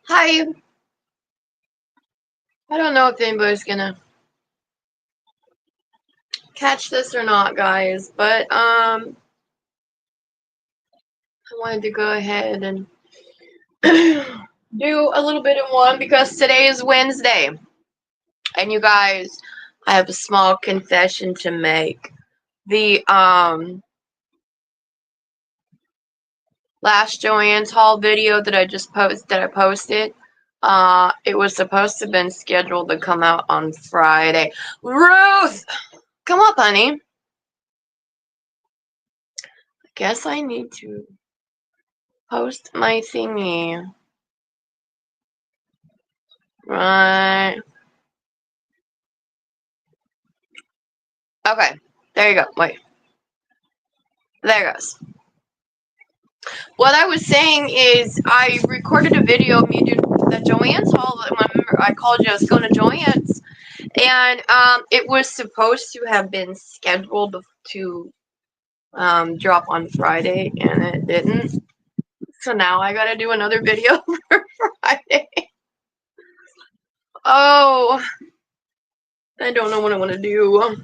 Hi. I don't know if anybody's gonna catch this or not, guys, but I wanted to go ahead and do a little bit of one because today is Wednesday. And you guys, I have a small confession to make. The last Joanne's Haul video that I posted, it was supposed to have been scheduled to come out on Friday. Ruth, come up, honey. Guess I need to post my thingy. Right. Okay. There you go. Wait. There it goes. What I was saying is I recorded a video of me doing the Joanne's haul. Remember I called you. I was going to Joanne's. And it was supposed to have been scheduled to drop on Friday, and it didn't. So now I got to do another video for Friday. Oh, I don't know what I want to do.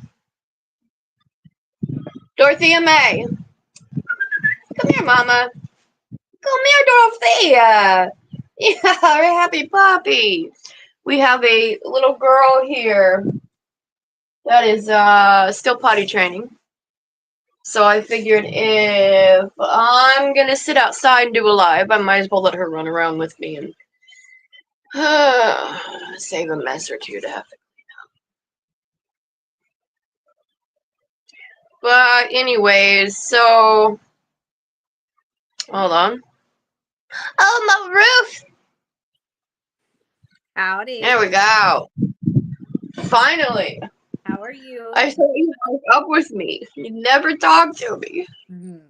Dorothea May. Come here, Mama. Come here, Dorothea. Yeah, our happy puppy. We have a little girl here that is still potty training. So I figured if I'm going to sit outside and do a live, I might as well let her run around with me and save a mess or two to have to clean up. But anyways, so hold on. Oh, my roof. Howdy. There we go. Finally. How are you? I thought you broke up with me. You never talked to me. Mm-hmm.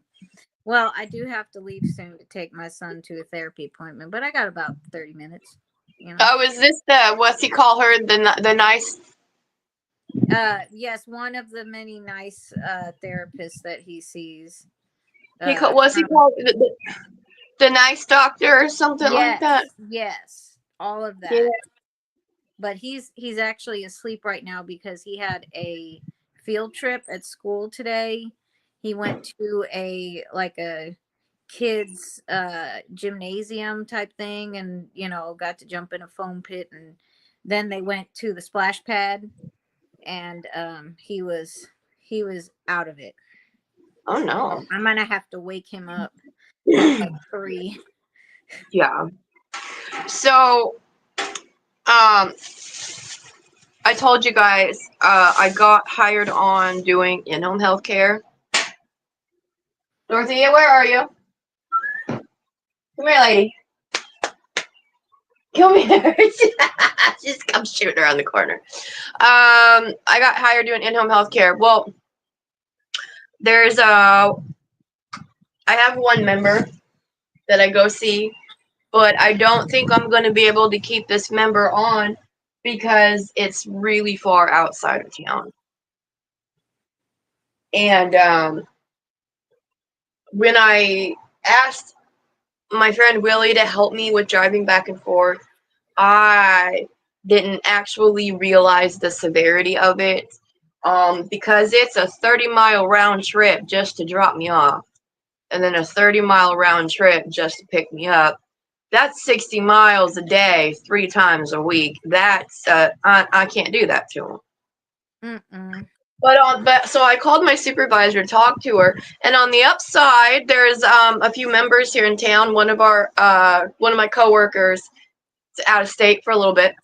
Well, I do have to leave soon to take my son to a therapy appointment, but I got about 30 minutes. You know. Oh, is this the what's he call her? The nice. Yes, one of the many nice therapists that he sees. What's he called? The nice doctor or something like that. Yes, all of that. Yeah. But he's actually asleep right now because he had a field trip at school today. He went to a kids gymnasium type thing, and got to jump in a foam pit, and then they went to the splash pad, and he was out of it. Oh no. I'm gonna have to wake him up at like 3. Yeah. So, I told you guys, I got hired on doing in-home healthcare. Dorothea, where are you? Come here, lady. Come here. Just come shooting around the corner. I got hired doing in-home healthcare. Well, there's I have one member that I go see, but I don't think I'm going to be able to keep this member on because it's really far outside of town. And when I asked my friend Willie to help me with driving back and forth, I didn't actually realize the severity of it because it's a 30-mile round trip just to drop me off, and then a 30-mile round trip just to pick me up. That's 60 miles a day, 3 times a week. That's I can't do that to him. But so I called my supervisor to talk to her, and on the upside, there's a few members here in town. One of my coworkers is out of state for a little bit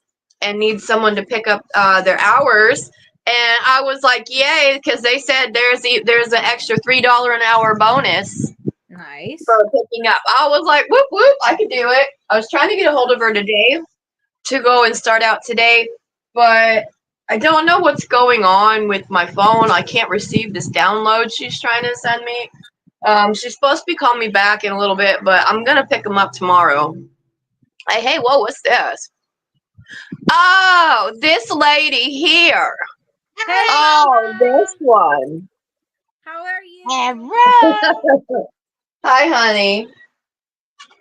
and needs someone to pick up their hours. And I was like, yay, because they said there's an extra $3 an hour bonus. Nice. For picking up. I was like, whoop, whoop, I could do it. I was trying to get a hold of her today to go and start out today, but I don't know what's going on with my phone. I can't receive this download she's trying to send me. She's supposed to be calling me back in a little bit, but I'm going to pick them up tomorrow. Hey, whoa, what's this? Oh, this lady here. Hey, oh, this one. How are you? Hi, honey.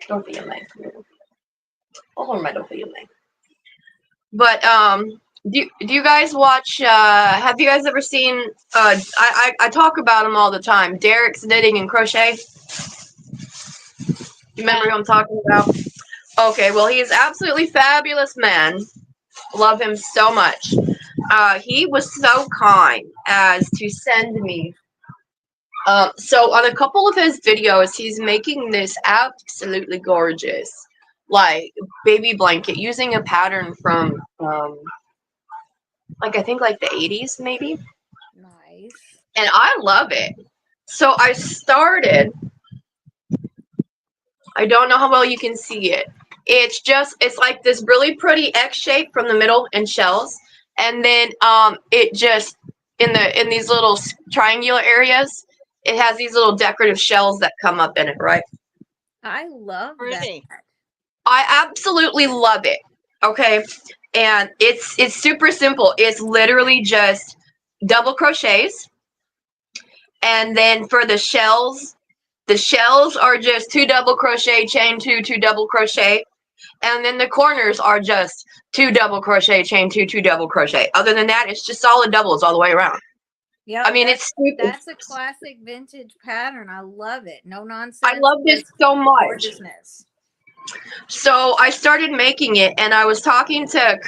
Don't be a man. hormado pa yun eh. But do you guys watch? Have you guys ever seen? I talk about him all the time. Derek's Knitting and Crochet. You remember who I'm talking about? Okay, well, he is absolutely fabulous man. Love him so much. He was so kind as to send me. So on a couple of his videos, he's making this absolutely gorgeous, like baby blanket using a pattern from, like I think like the 80s maybe. Nice. And I love it. So I started. I don't know how well you can see it. It's like this really pretty X shape from the middle and shells, and then it just in these little triangular areas, it has these little decorative shells that come up in it, right? I love that. I absolutely love it. Okay, and it's super simple. It's literally just double crochets, and then for the shells are just 2 double crochet, chain 2, 2 double crochet, and then the corners are just 2 double crochet, chain 2, 2 double crochet. Other than that, it's just solid doubles all the way around. Yeah, I mean, that's a classic vintage pattern. I love it. No nonsense. I love this so much. Gorgeousness. So I started making it, and I was talking to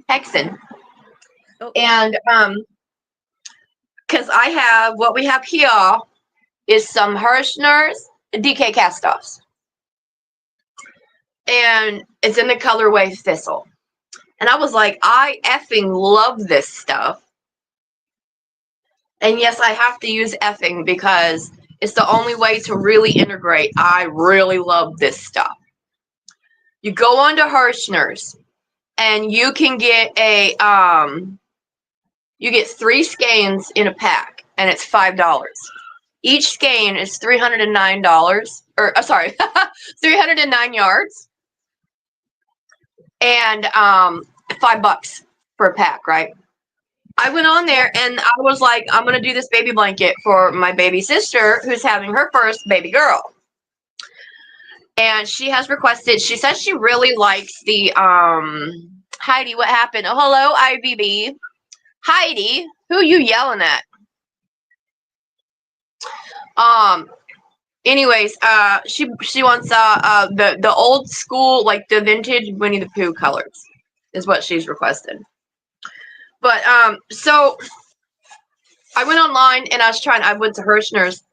Hexen, and because I have what we have here is some Hirschner's DK cast-offs, and it's in the colorway Thistle. And I was like, I effing love this stuff. And yes, I have to use effing because it's the only way to really integrate. I really love this stuff. You go on to Hirschner's and you can get you get 3 skeins in a pack, and it's $5. Each skein is $309, or sorry, 309 yards, and $5 for a pack, right? I went on there and I was like, I'm gonna do this baby blanket for my baby sister who's having her first baby girl. And she has requested, she says she really likes the Heidi, what happened? Oh, hello, IBB. Heidi, who are you yelling at? Anyways, she wants the old school, like the vintage Winnie the Pooh colors is what she's requested. But so I went online and I went to Hirschner's.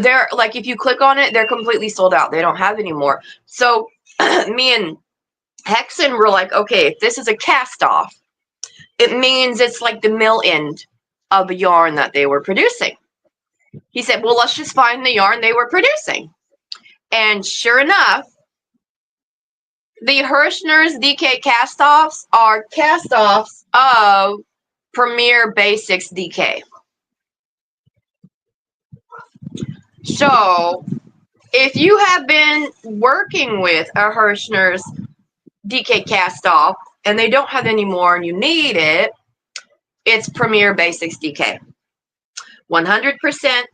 They're like, if you click on it, they're completely sold out. They don't have any more. So me and Hexen were like, okay, if this is a cast off, it means it's like the mill end of a yarn that they were producing. He said, well, let's just find the yarn they were producing. And sure enough, the Hirschner's DK cast-offs are cast-offs of Premier Basics DK. So if you have been working with a Hirschner's DK cast-off and they don't have any more and you need it, it's Premier Basics DK. 100%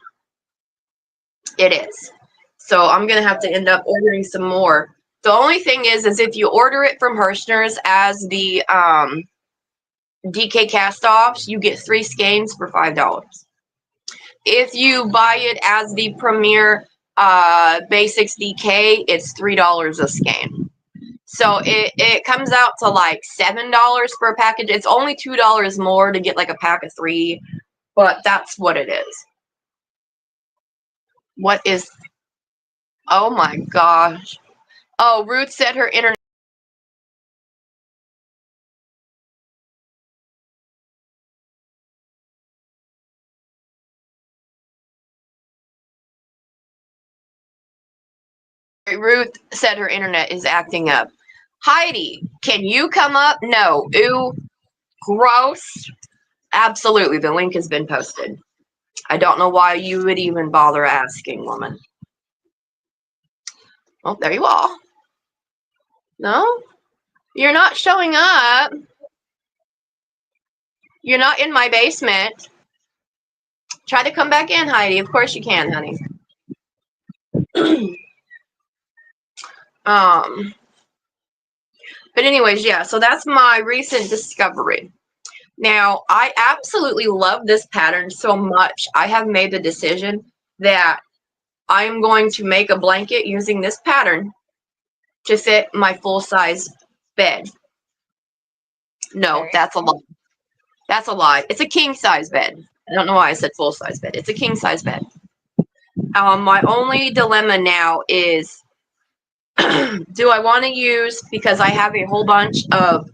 it is. So I'm going to have to end up ordering some more. The only thing is if you order it from Hirschner's as the DK cast-offs, you get 3 skeins for $5. If you buy it as the Premier Basics DK, it's $3 a skein. So it comes out to like $7 for a package. It's only $2 more to get like a pack of 3, but that's what it is. What is... Oh my gosh. Oh, Ruth said her internet... Ruth said her internet is acting up. Heidi, can you come up? No. Ooh, gross. Absolutely. The link has been posted. I don't know why you would even bother asking, woman. Oh, there you are. No? You're not showing up. You're not in my basement. Try to come back in, Heidi. Of course you can, honey. Um, but anyways, yeah, so that's my recent discovery. Now, I absolutely love this pattern so much. I have made the decision that I am going to make a blanket using this pattern to fit my full-size bed. No, that's a lie. That's a lie. It's a king-size bed. I don't know why I said full-size bed. It's a king-size bed. My only dilemma now is, do I want to use, because I have a whole bunch of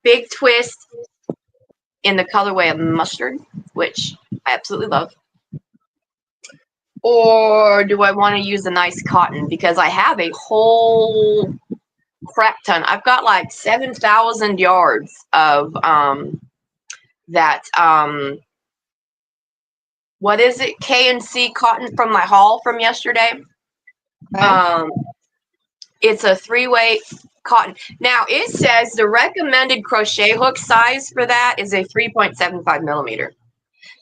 big twists in the colorway of mustard, which I absolutely love. Or do I want to use a nice cotton? Because I have a whole crap ton. I've got like 7,000 yards of that what is it? K&C cotton from my haul from yesterday. Okay. It's a 3-way cotton. Now it says the recommended crochet hook size for that is a 3.75 millimeter,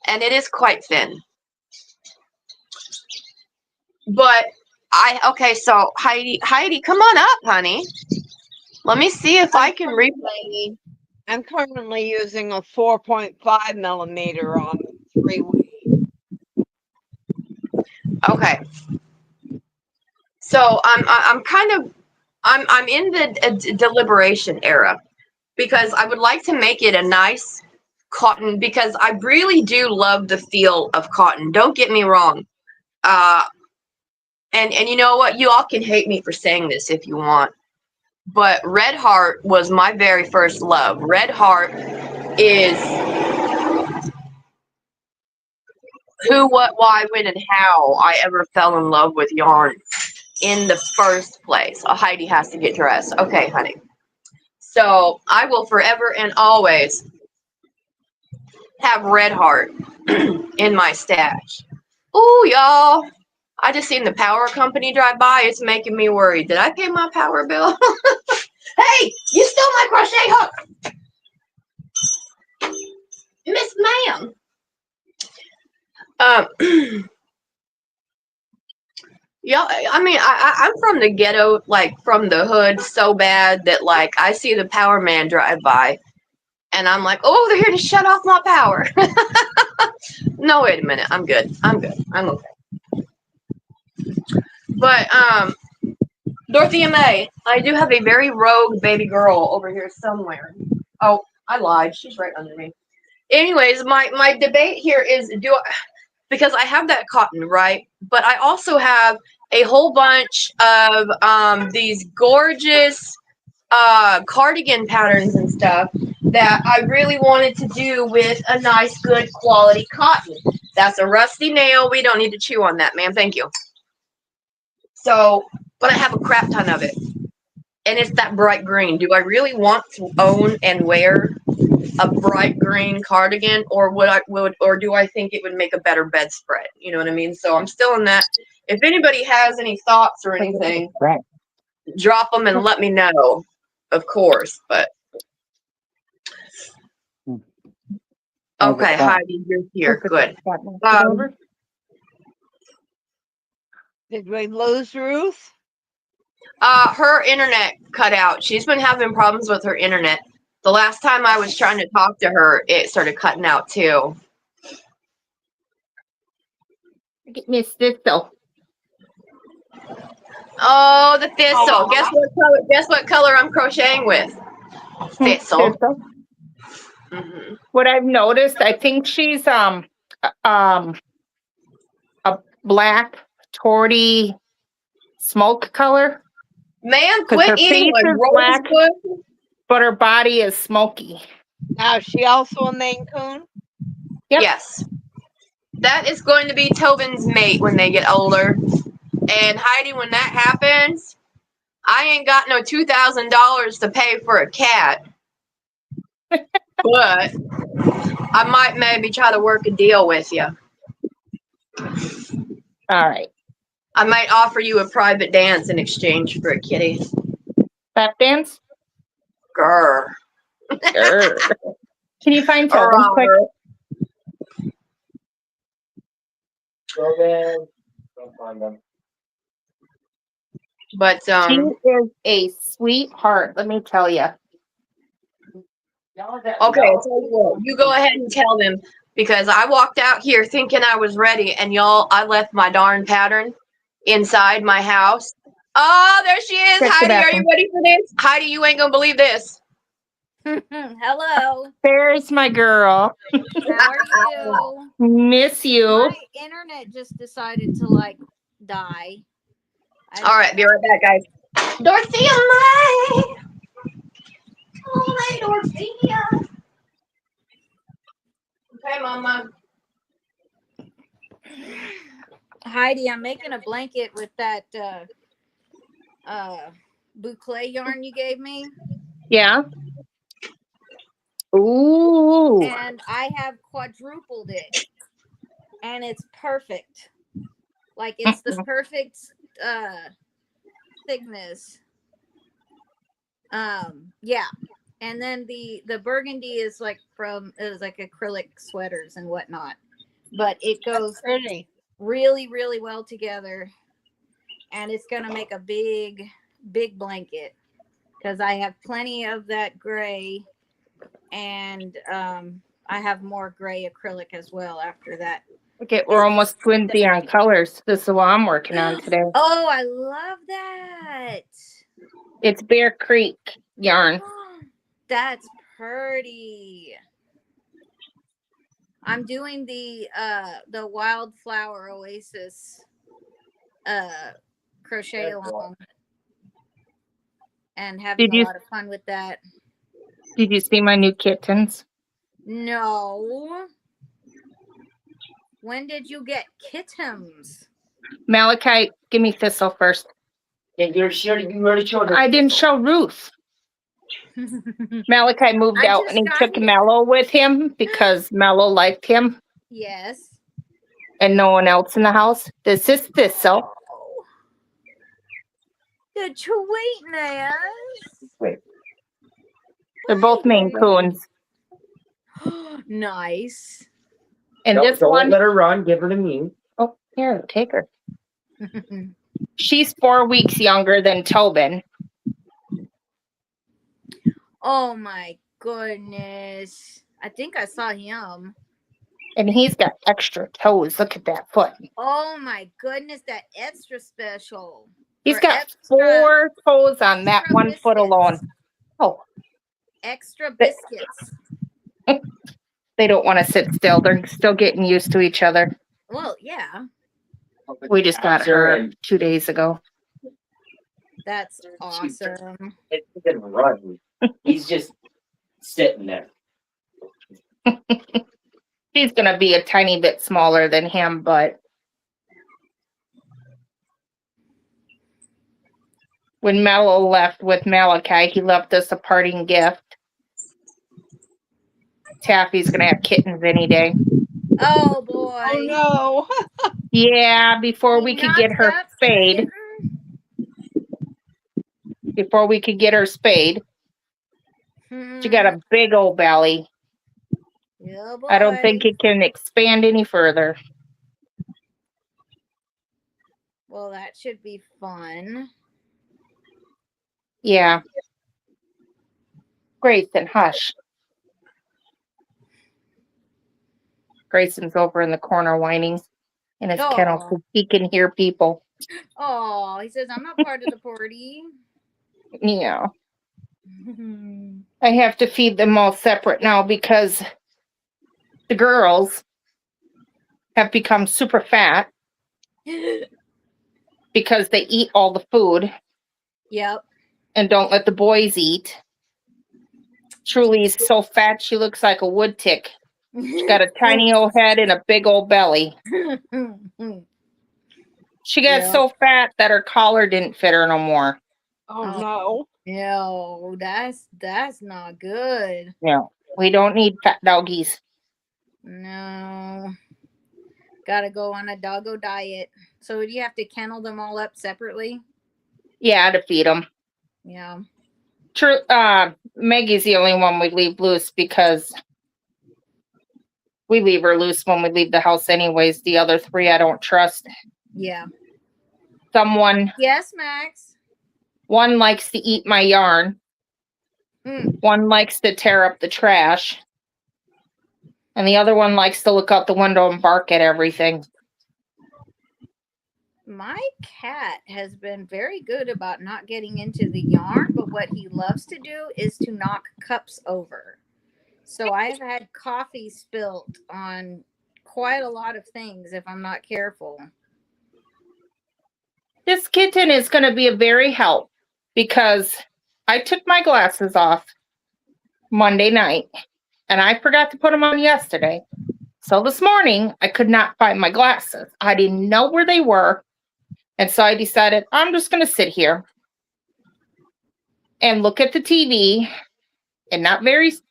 and it is quite thin. But okay, so Heidi, come on up, honey. Let me see if I can replay. I'm currently using a 4.5 millimeter on the 3-way. Okay. So I'm kind of I'm in the deliberation era, because I would like to make it a nice cotton, because I really do love the feel of cotton. Don't get me wrong. And you know what? You all can hate me for saying this if you want, but Red Heart was my very first love. Red Heart is who, what, why, when, and how I ever fell in love with yarn in the first place. Oh, Heidi has to get dressed. Okay, honey. So I will forever and always have Red Heart in my stash. Ooh, y'all. I just seen the power company drive by. It's making me worried. Did I pay my power bill? Hey, you stole my crochet hook. Miss Ma'am. Yeah, I mean, I'm from the ghetto, like from the hood, so bad that like I see the power man drive by, and I'm like, oh, they're here to shut off my power. No, wait a minute, I'm good. I'm okay. But Dorothea May, I do have a very rogue baby girl over here somewhere. Oh, I lied. She's right under me. Anyways, my debate here is, because I have that cotton, right? But I also have a whole bunch of these gorgeous cardigan patterns and stuff that I really wanted to do with a nice, good quality cotton. That's a rusty nail. We don't need to chew on that, ma'am. Thank you. So, but I have a crap ton of it. And it's that bright green. Do I really want to own and wear a bright green cardigan, or or do I think it would make a better bedspread? You know what I mean? So I'm still in that. If anybody has any thoughts or anything, drop them and let me know, of course. But okay, Heidi, you're here. Good. Did we lose Ruth? Her internet cut out. She's been having problems with her internet. The last time I was trying to talk to her, it started cutting out too. Miss Thistle. Oh, the thistle. Guess what color I'm crocheting with? Thistle. Mm-hmm. What I've noticed, I think she's a black torty smoke color. Man, quit eating like rosewood. But her body is smoky. Now, is she also a Maine Coon? Yep. Yes. That is going to be Tobin's mate when they get older. And Heidi, when that happens, I ain't got no $2,000 to pay for a cat. But I might maybe try to work a deal with you. All right. I might offer you a private dance in exchange for a kitty. Lap dance? Grr. Grr. Can you find Tobin quick? Tobin. Don't find them. But She is a sweetheart, let me tell you. okay, I'll tell you what, you go ahead and tell them because I walked out here thinking I was ready, and y'all, I left my darn pattern inside my house. Oh, there she is. Check the Heidi, are you bathroom. ready for this? Heidi, you ain't gonna believe this. Hello. There's my girl. How are you? Miss you. My internet just decided to like die. All right, be right back, guys. Dorothea, my. Oh, my Dorothea. Okay, Mama. Heidi, I'm making a blanket with that boucle yarn you gave me. Yeah. Ooh. And I have quadrupled it. And it's perfect. Like it's the perfect thickness. Yeah. And then the burgundy is like acrylic sweaters and whatnot. But it goes Pretty. really, really well together. And it's gonna make a big blanket because I have plenty of that gray, and I have more gray acrylic as well after that. Okay, we're almost twinsy on colors. This is what I'm working on today. Oh, I love that. It's Bear Creek yarn. That's pretty. I'm doing the Wildflower Oasis crochet along and having a lot of fun with that. Did you see my new kittens? No. When did you get kittens? Malachi, give me Thistle first. I didn't show Ruth. Malachi moved out and he took Mello with him because Mello liked him Yes. and no one else in the house. This is Thistle. Oh. The sweetness. They're both Maine Coons. Nice. And this don't one, let her run. Give her to me. oh, here, take her. She's 4 weeks younger than Tobin. Oh my goodness. I think I saw him. And he's got extra toes. Look at that foot. Oh my goodness, that extra special. He's Or got extra- 4 toes on that extra one foot biscuits. alone. Oh, Extra biscuits. they don't want to sit still. They're still getting used to each other. Well, yeah. We just got her 2 days ago. That's awesome. He didn't run. He's just sitting there. She's going to be a tiny bit smaller than him, but when Mello left with Malachi, he left us a parting gift. Taffy's going to have kittens any day. Oh boy. Oh no. Yeah, before we could get her spayed. Before we could get her spayed. She got a big old belly. Yeah, boy. I don't think it can expand any further. Well, that should be fun. Yeah. Grayson, hush. Grayson's over in the corner whining in his kennel because he can hear people. Oh, he says, I'm not part of the party. Yeah. I have to feed them all separate now because the girls have become super fat because they eat all the food. Yep. And don't let the boys eat. Truly's so fat she looks like a wood tick. She's got a tiny old head and a big old belly. She got so fat that her collar didn't fit her no more. Oh no. No, that's not good. No, we don't need fat doggies. No. Gotta go on a doggo diet. So do you have to kennel them all up separately? Yeah, to feed them. Yeah. True. Maggie's the only one we leave loose because we leave her loose when we leave the house anyways. The other 3 I don't trust. Yeah. Someone Yes, Max. One likes to eat my yarn. One likes to tear up the trash. And the other one likes to look out the window and bark at everything. My cat has been very good about not getting into the yarn, but what he loves to do is to knock cups over. So I've had coffee spilt on quite a lot of things if I'm not careful. This kitten is going to be a very help because I took my glasses off Monday night and I forgot to put them on yesterday. So this morning I could not find my glasses. I didn't know where they were. And so I decided I'm just going to sit here and look at the TV and not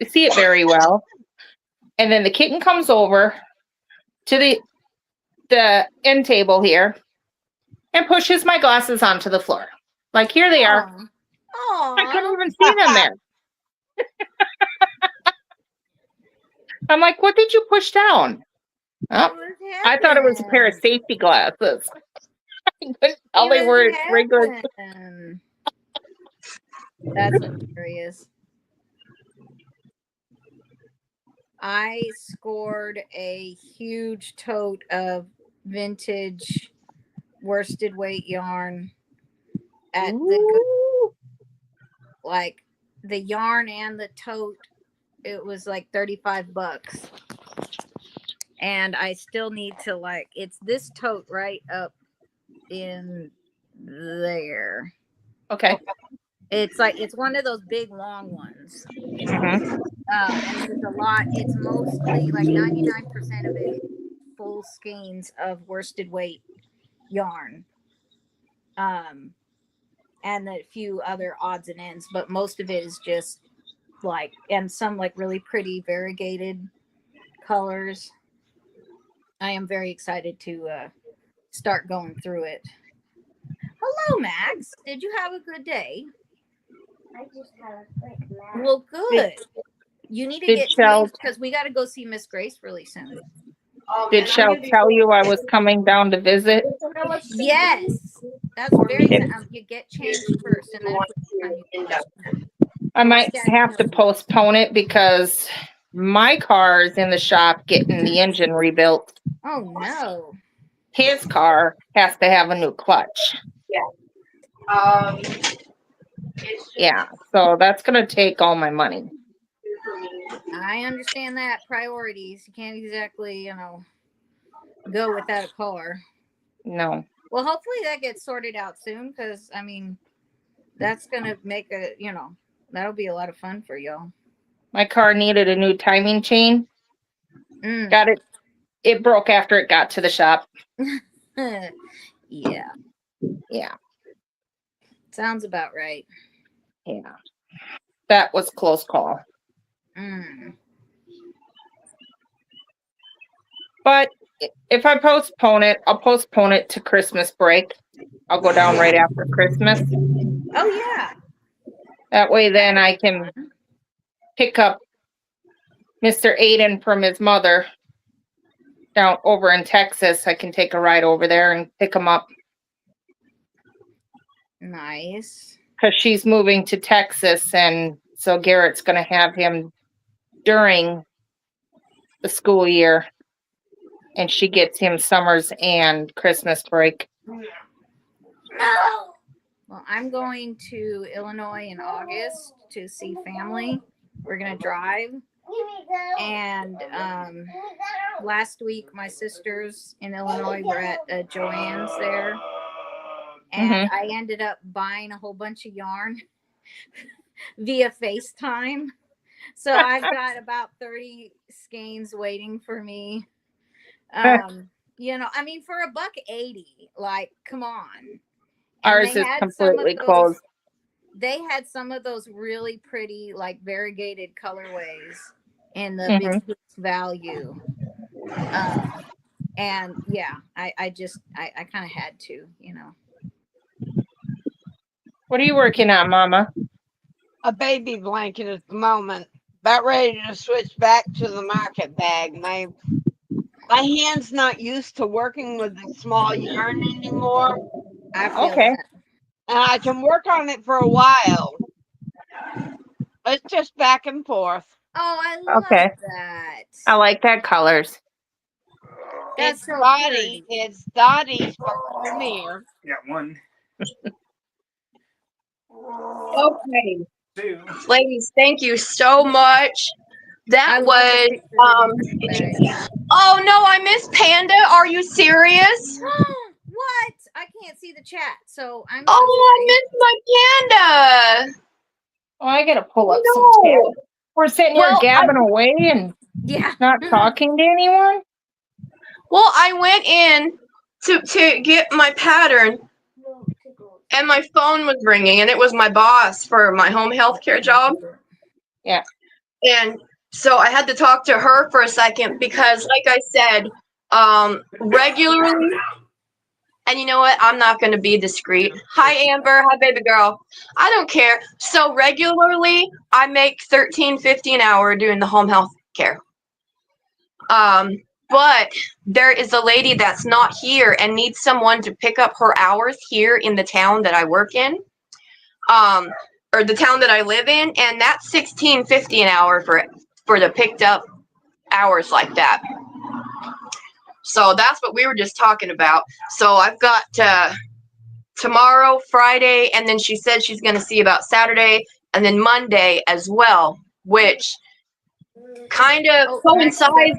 see it very well. And then the kitten comes over to the end table here and pushes my glasses onto the floor. Like, here they are. Aww. I couldn't even see them there. I'm like, what did you push down? Oh, I thought it was a pair of safety glasses. I couldn't tell they were regular. That's hilarious. I scored a huge tote of vintage worsted weight yarn at the yarn and the tote. It was like $35, and I still need to it's this tote right up in there. Okay. It's one of those big long ones. Mm-hmm. And there's a lot. It's mostly like 99% of it full skeins of worsted weight yarn. And a few other odds and ends, but most of it is just and some really pretty variegated colors. I am very excited to start going through it. Hello, Max. Did you have a good day? I just had a quick nap. Well, good. You need to get changed because we got to go see Miss Grace really soon. Did Shell tell you I was coming down to visit? Yes, that's very. You get changed first, and then I might have to postpone it because my car is in the shop getting the engine rebuilt. Oh no! His car has to have a new clutch. Yeah. Yeah, so that's gonna take all my money. I understand that priorities. You can't exactly, go without a car. No. Well, hopefully that gets sorted out soon, because that's gonna make that'll be a lot of fun for y'all. My car needed a new timing chain. Got it. It broke after it got to the shop. Yeah. Yeah. Sounds about right. Yeah. That was a close call. But if I postpone it, I'll postpone it to Christmas break. I'll go down right after Christmas. Oh, yeah. That way then I can pick up Mr. Aiden from his mother down over in Texas. I can take a ride over there and pick him up. Nice. Because she's moving to Texas, and so Garrett's going to have him during the school year, and she gets him summers and Christmas break. No. Well, I'm going to Illinois in August to see family. We're going to drive. And last week, my sisters in Illinois were at Joann's there. And I ended up buying a whole bunch of yarn via FaceTime. So I've got about 30 skeins waiting for me. For $1.80, come on. And ours is completely closed. They had some of those really pretty, variegated colorways in the biggest value. And yeah, I kind of had to, What are you working on, Mama? A baby blanket at the moment. About ready to switch back to the market bag. My hand's not used to working with the small yarn anymore. I feel Okay. that. and I can work on it for a while. It's just back and forth. Oh, I love Okay. that. I like that colors. That's It's so Dottie. pretty. It's Dottie's premiere. Got one, Okay, two. ladies, thank you so much. That I love the was pictures in the bag. oh no, I miss Panda. Are you serious? What? I can't see the chat, so I'm so Oh, sorry. I miss my Panda. Oh, I gotta pull up some No. tabs. We're sitting here Well, gabbing away and Yeah. not talking to anyone. Well, I went in to get my pattern, and my phone was ringing, and it was my boss for my home health care job. Yeah. And so I had to talk to her for a second because, like I said, regularly, and you know what? I'm not going to be discreet. Hi, Amber. Hi, baby girl. I don't care. So regularly, I make $13.50 an hour doing the home health care. But there is a lady that's not here and needs someone to pick up her hours here in the town that I work in, or the town that I live in, and that's $16.50 an hour for the picked up hours like that. So that's what we were just talking about. So I've got tomorrow, Friday, and then she said she's going to see about Saturday and then Monday as well, which kind of coincides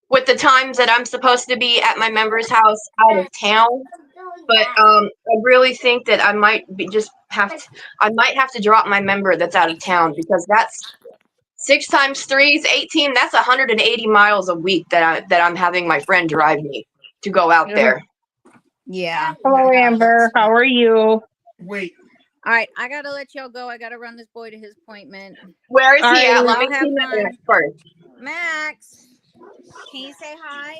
with the times that I'm supposed to be at my member's house out of town. But I really think that I might have to drop my member that's out of town, because that's 6 times 3 is 18. That's 180 miles a week that I'm having my friend drive me to go out there. Yeah. Hello, Amber. How are you? Wait, All right, I gotta let y'all go. I gotta run this boy to his appointment. Where is he at? Let me Y'all have see fun. Max first. Max, can you say hi?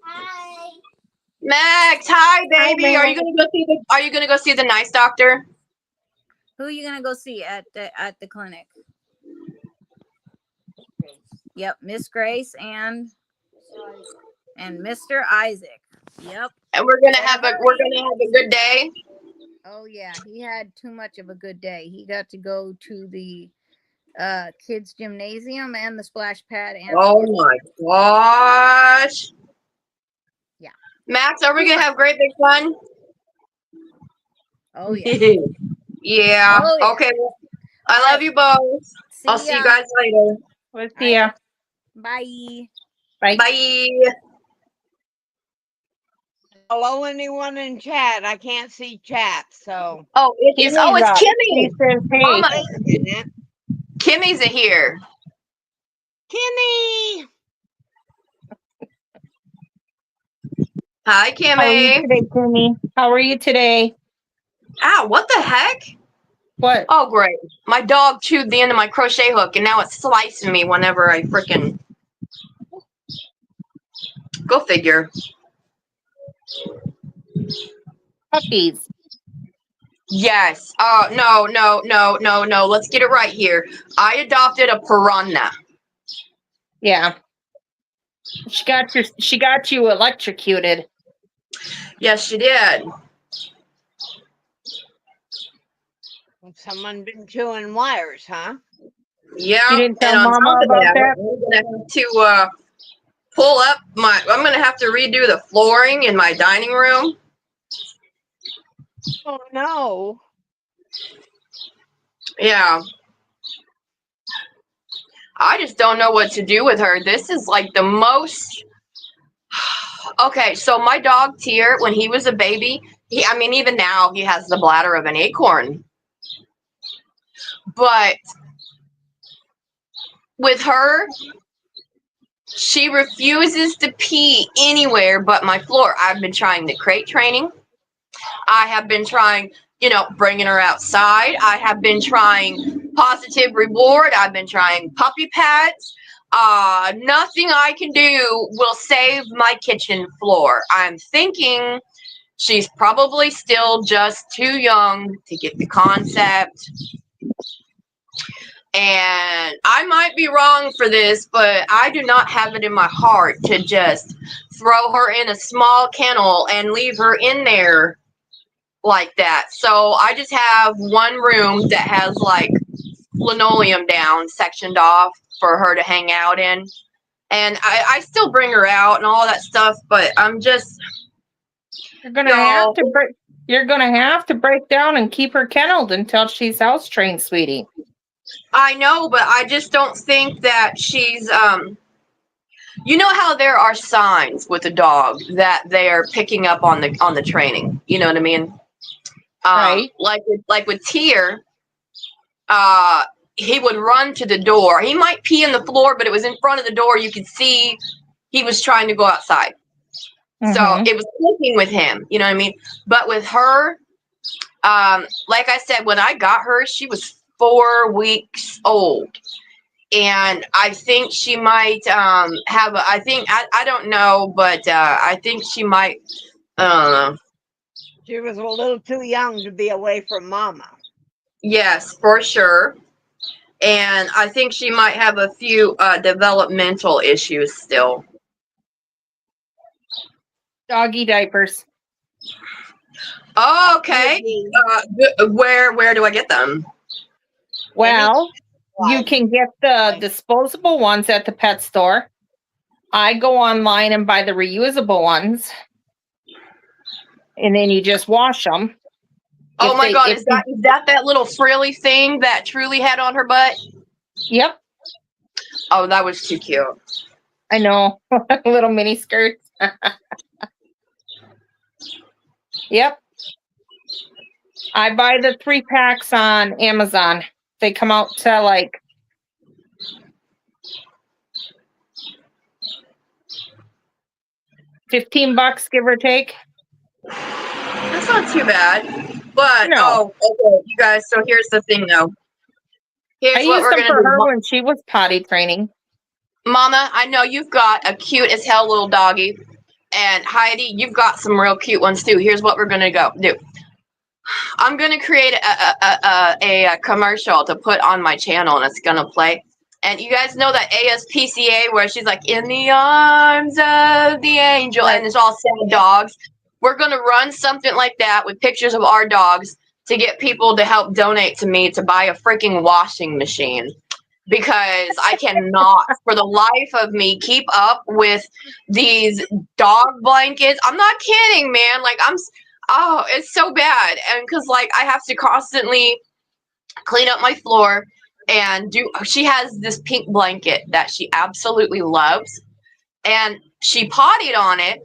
Hi. Max, hi baby. Max. Are you gonna go see the nice doctor? Who are you gonna go see at the clinic? Yep, Miss Grace and Mr. Isaac. Yep. And we're gonna have a good day. Oh yeah, he had too much of a good day. He got to go to the kids gymnasium and the splash pad and Oh my gosh. Yeah. Max, are we gonna have great big fun? oh yeah. Yeah. Oh, yeah. Okay. Well, I love you both. I'll see you ya. guys later. We'll see ya. Bye. Bye. Bye. Hello, anyone in chat? I can't see chat, so. Oh, it's He Kimmy. says, hey. Oh my, Wait a minute. Kimmy's here. Kimmy! Hi, How are you Kimmy. today, Kimmy? How are you today? Ow, what the heck? What? Oh, great. My dog chewed the end of my crochet hook, and now it's slicing me whenever I frickin'. Go figure. Puppies. Yes. No. Let's get it right here. I adopted a piranha. Yeah. She got you electrocuted. Yes, she did. Someone been chewing wires, huh? Yeah. You didn't tell And on Mama top of about that, that? I'm gonna have to pull up I'm gonna have to redo the flooring in my dining room. Oh no. Yeah. I just don't know what to do with her. This is like the most. Okay, so my dog Tier, when he was a baby, even now he has the bladder of an acorn. But with her, she refuses to pee anywhere but my floor. I've been trying the crate training. I have been trying, bringing her outside. I have been trying positive reward. I've been trying puppy pads. Nothing I can do will save my kitchen floor. I'm thinking she's probably still just too young to get the concept. And I might be wrong for this, but I do not have it in my heart to just throw her in a small kennel and leave her in there like that. So I just have one room that has like linoleum down, sectioned off for her to hang out in. And I still bring her out and all that stuff, but I'm just, You're gonna have to break. You're gonna have to break down and keep her kenneled until she's house trained, sweetie. I know, but I just don't think that she's, you know how there are signs with a dog that they're picking up on the training. You know what I mean? Right. Like with Tier, he would run to the door. He might pee in the floor, but it was in front of the door. You could see he was trying to go outside. So Mhm. it was clicking with him. You know what I mean? But with her, like I said, when I got her, she was 4 weeks old. And I think she might have a, I don't know, but I think she might, I don't know. She was a little too young to be away from mama. Yes, for sure. And I think she might have a few developmental issues still. Doggy diapers. Oh, okay. Where do I get them? Well, you Like, can get the disposable ones at the pet store. I go online and buy the reusable ones, and then you just wash them. Oh my God, is that little frilly thing that Truly had on her butt? Yep, Oh, that was too cute. I know. Little mini skirts. Yep. I buy the 3 packs on Amazon. They come out to like $15, give or take. That's not too bad. But No. okay, you guys. So here's the thing, though. I Here's what used we're them gonna for do, her when she was potty training. Mama. I know you've got a cute as hell little doggy, and Heidi, you've got some real cute ones too. Here's what we're gonna do. I'm gonna create a commercial to put on my channel, and it's gonna play. And you guys know that ASPCA where she's like in the arms of the angel, Right. and it's all sad dogs. We're gonna run something like that with pictures of our dogs to get people to help donate to me to buy a freaking washing machine. Because I cannot, for the life of me, keep up with these dog blankets. I'm not kidding, man. Like oh, it's so bad. And because like I have to constantly clean up my floor and she has this pink blanket that she absolutely loves, and she pottied on it.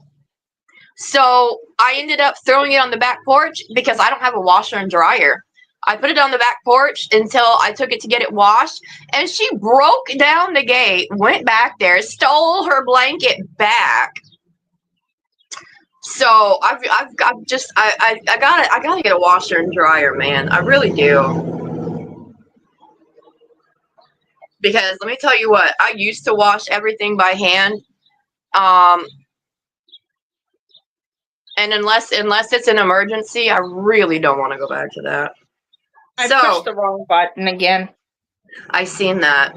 So I ended up throwing it on the back porch because I don't have a washer and dryer. I put it on the back porch until I took it to get it washed, and she broke down the gate, went back there, stole her blanket back. So I gotta get a washer and dryer, man. I really do. Because let me tell you what, I used to wash everything by hand. And unless it's an emergency, I really don't want to go back to that. I So pushed the wrong button again. I seen that.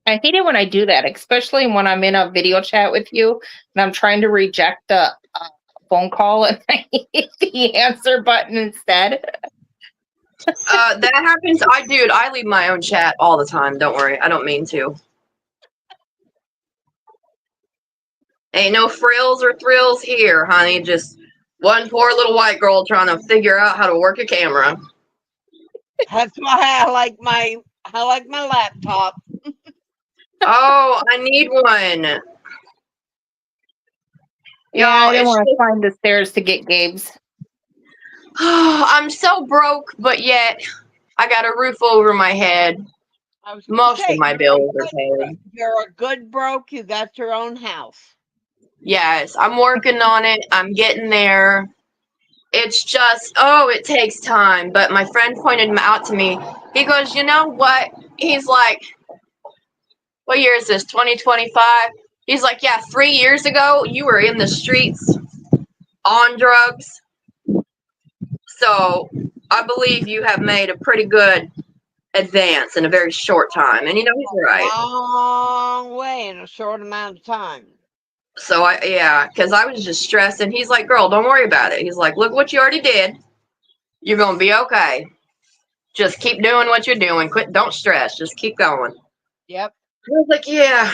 I hate it when I do that, especially when I'm in a video chat with you and I'm trying to reject the phone call and I hit the answer button instead. That happens. I leave my own chat all the time. Don't worry. I don't mean to. Ain't no frills or thrills here, honey. Just one poor little white girl trying to figure out how to work a camera. that's why I like my laptop. Oh, I need one. Yeah, I didn't it's want to just- climb the stairs to get Gabe's. I'm so broke, but yet I got a roof over my head. I was gonna Most say, of my bills are paid. you're a good broke. You got your own house. Yes, I'm working on it. I'm getting there. It's just, it takes time. But my friend pointed him out to me. He goes, you know what? He's like, what year is this? 2025? He's like, yeah, 3 years ago, you were in the streets on drugs. So I believe you have made a pretty good advance in a very short time. And you know, he's right. Long way in a short amount of time. So because I was just stressed, and he's like, "Girl, don't worry about it." He's like, "Look what you already did. You're gonna be okay. Just keep doing what you're doing. Don't stress. Just keep going." Yep. I was like, "Yeah."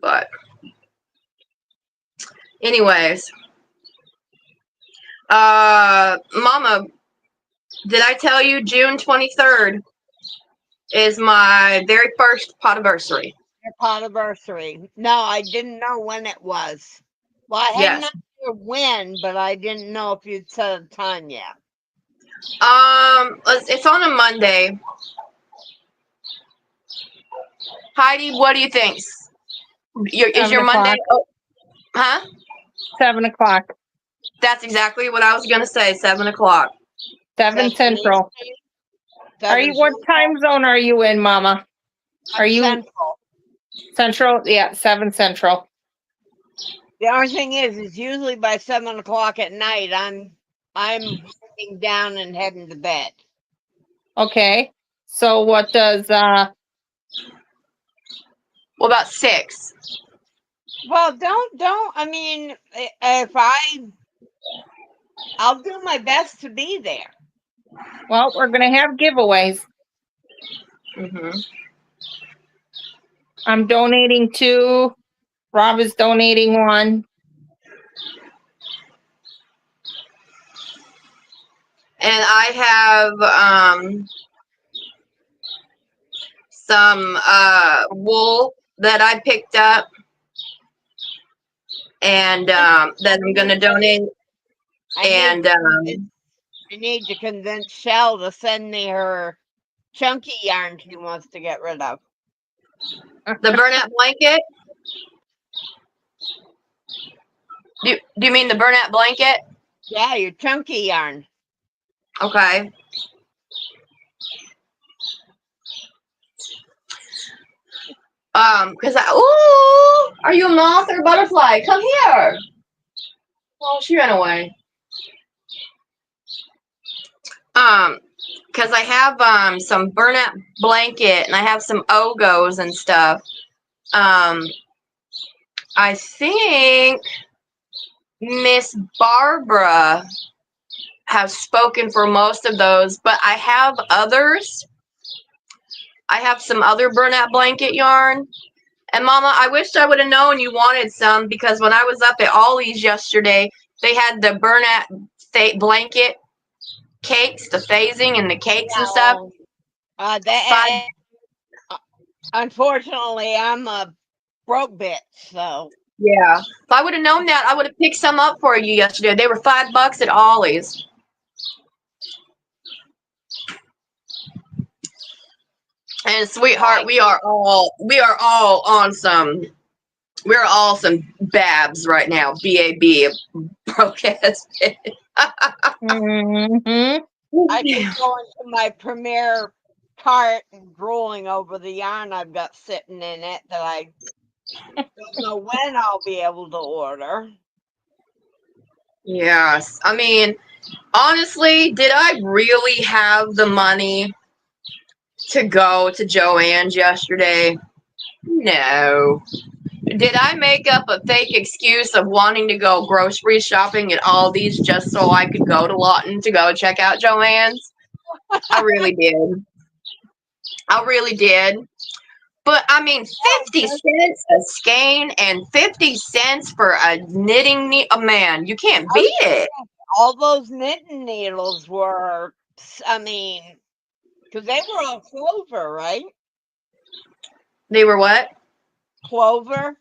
But anyways, Mama, did I tell you June 23rd is my very first podiversary? Your anniversary. No, I didn't know when it was. Well, I had Yes. not sure when, but I didn't know if you'd set a time yet. It's on a Monday. Heidi, what do you think? Is 7 your Monday? o'clock. Oh, huh? 7 o'clock. That's exactly what I was gonna say. 7 o'clock. 7 Central. Are you? What time zone are you in, Mama? Are you Central? Central? Yeah, 7 Central. The only thing is usually by 7 o'clock at night, I'm sitting down and heading to bed. Okay. So what does What about 6? Well, don't. I mean, I'll do my best to be there. well, we're gonna have giveaways. Mm-hmm. I'm donating 2. Rob is donating 1. And I have some wool that I picked up, and that I'm gonna donate. And I need to convince Shell to send me her chunky yarn she wants to get rid of. the burnout blanket. Do you mean the burnout blanket? Yeah, your chunky yarn. Okay. Are you a moth or a butterfly? Come here. Oh, she ran away. Because I have some burnout blanket, and I have some Ogos and stuff. I think Miss Barbara has spoken for most of those, but I have others. I have some other burnout blanket yarn. And Mama, I wished I would have known you wanted some, because when I was up at Ollie's yesterday, they had the burnout blanket cakes, the phasing and the cakes and stuff. Unfortunately, I'm a broke bitch, so. Yeah. If I would have known that, I would have picked some up for you yesterday. They were $5 at Ollie's. And sweetheart, we are all on some. We're all some babs right now. BAB, broke ass. Mm-hmm. I can go into my Premier cart and drooling over the yarn I've got sitting in it that I don't know when I'll be able to order. Yes. I mean, honestly, did I really have the money to go to Joann's yesterday? No. Did I make up a fake excuse of wanting to go grocery shopping at Aldi's just so I could go to Lawton to go check out Joann's? I really did. I really did. But I mean, 50 cents a skein and 50 cents for a knitting man. You can't beat it. All those knitting needles were, I mean, because they were all clover, right? They were what? Clover?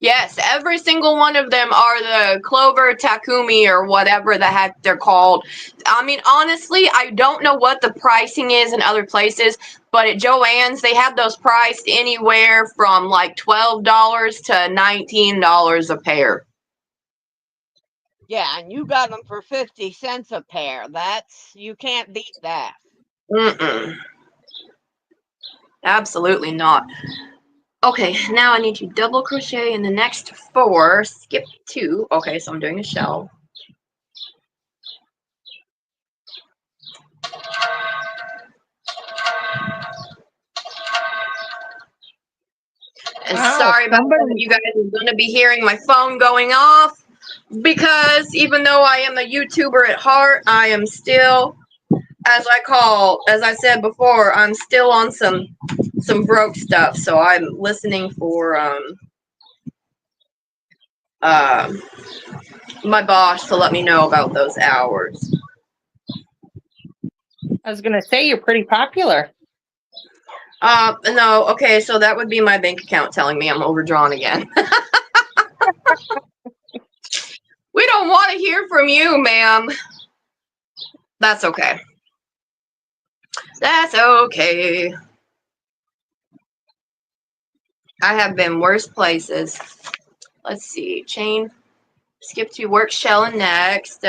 Yes, every single one of them are the Clover Takumi or whatever the heck they're called. I mean, honestly, I don't know what the pricing is in other places, but at Joann's, they have those priced anywhere from like $12 to $19 a pair. Yeah, and you got them for 50 cents a pair. You can't beat that. Mm-mm. Absolutely not. Okay, now I need to double crochet in the next 4, skip 2. Okay, so I'm doing a shell. And Wow, sorry about that. somebody- You guys are going to be hearing my phone going off because even though I am a YouTuber at heart, I am still, as I said before, I'm still on some broke stuff. So I'm listening for my boss to let me know about those hours. I was gonna say you're pretty popular. No, okay, so that would be my bank account telling me I'm overdrawn again. We don't want to hear from you, ma'am. That's okay. That's okay. I have been worse places. Let's see. Chain. Skip to work shelling next.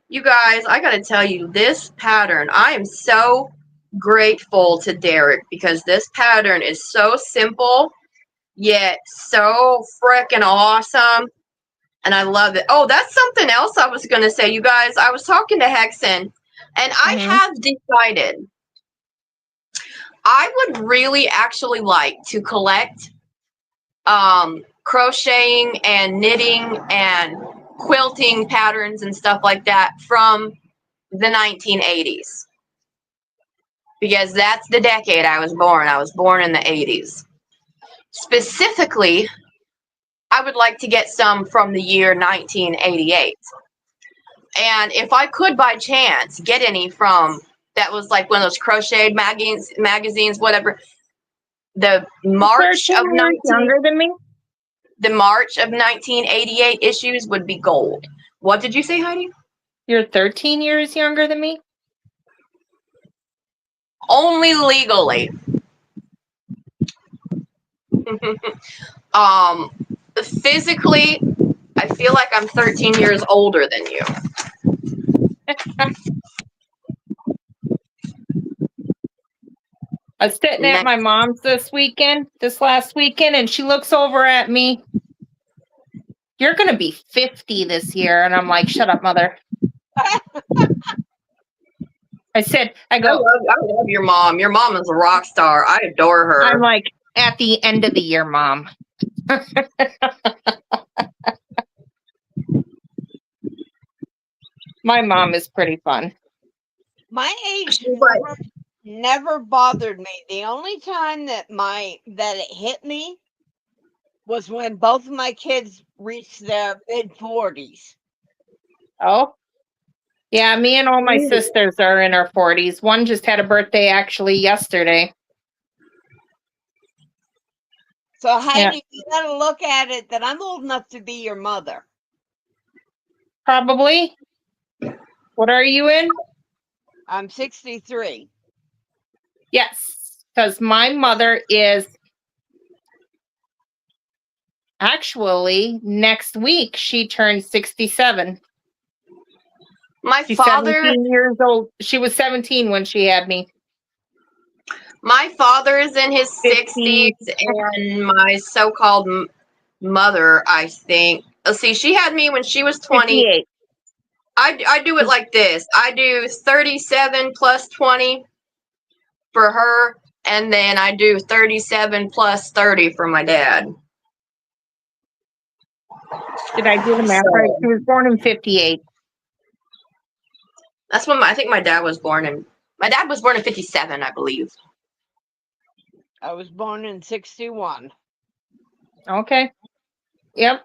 You guys, I gotta tell you, this pattern, I am so grateful to Derek because this pattern is so simple, yet so freaking awesome. And I love it. Oh, that's something else I was gonna say, you guys. I was talking to Hexen, and I Mhm. have decided I would really actually like to collect crocheting and knitting and quilting patterns and stuff like that from the 1980s, because that's the decade I was born. I was born in the 80s. Specifically, I would like to get some from the year 1988. And if I could by chance get any from that was like one of those crocheted magazines, whatever, the March 13 of years younger than me. the March of 1988 issues would be gold. What did you say, Heidi? You're 13 years younger than me. Only legally. Physically, I feel like I'm 13 years older than you. I was sitting at my mom's this last weekend, and she looks over at me. You're going to be 50 this year. And I'm like, shut up, mother. I go, I love your mom. Your mom is a rock star. I adore her. I'm like, at the end of the year, mom. My mom is pretty fun. My age She's like, never bothered me. The only time that it hit me was when both of my kids reached their mid-40s. Oh, yeah. Me and all my sisters are in our 40s. One just had a birthday actually yesterday. So Heidi, you gotta look at it that I'm old enough to be your mother. Probably. What are you in? I'm 63. Yes, because my mother is actually next week. She turned 67. my She's father 17 years old. She was 17 when she had me. My father is in his 60s, and my so-called mother, I think. Let's see, she had me when she was 20. 58. I do it like this. I do 37 plus 20 for her, and then I do 37 plus 30 for my dad. Did I do the math right? She was born in 58. That's when I think my dad was born in. My dad was born in 57, I believe. I was born in 61. Okay. Yep.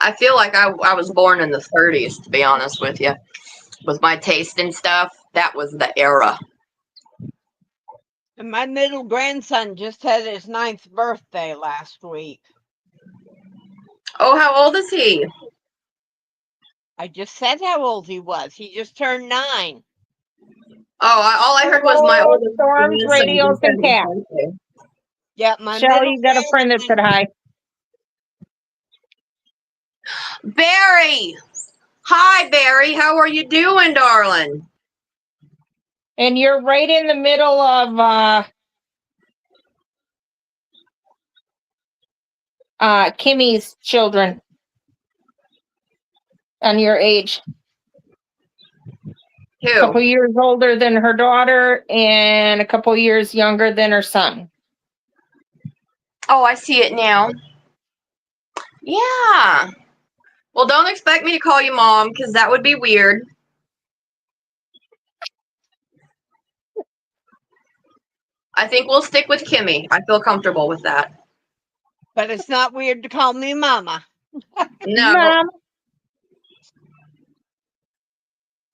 I feel like I was born in the 30s, to be honest with you. With my taste and stuff, that was the era. And my middle grandson just had his 9th birthday last week. Oh, how old is he? I just said how old he was. He just turned 9. Oh, all I heard was my Hello, oldest storms, grandson radios, just had and his cats. birthday. Yeah, my Shell, middle you got a friend that said hi. Barry! Hi, Barry. How are you doing, darling? And you're right in the middle of Kimmy's children. On your age. A couple Who? years older than her daughter and a couple years younger than her son. Oh, I see it now. Yeah. Well, don't expect me to call you mom because that would be weird. I think we'll stick with Kimmy. I feel comfortable with that. But it's not weird to call me mama. No. Mom.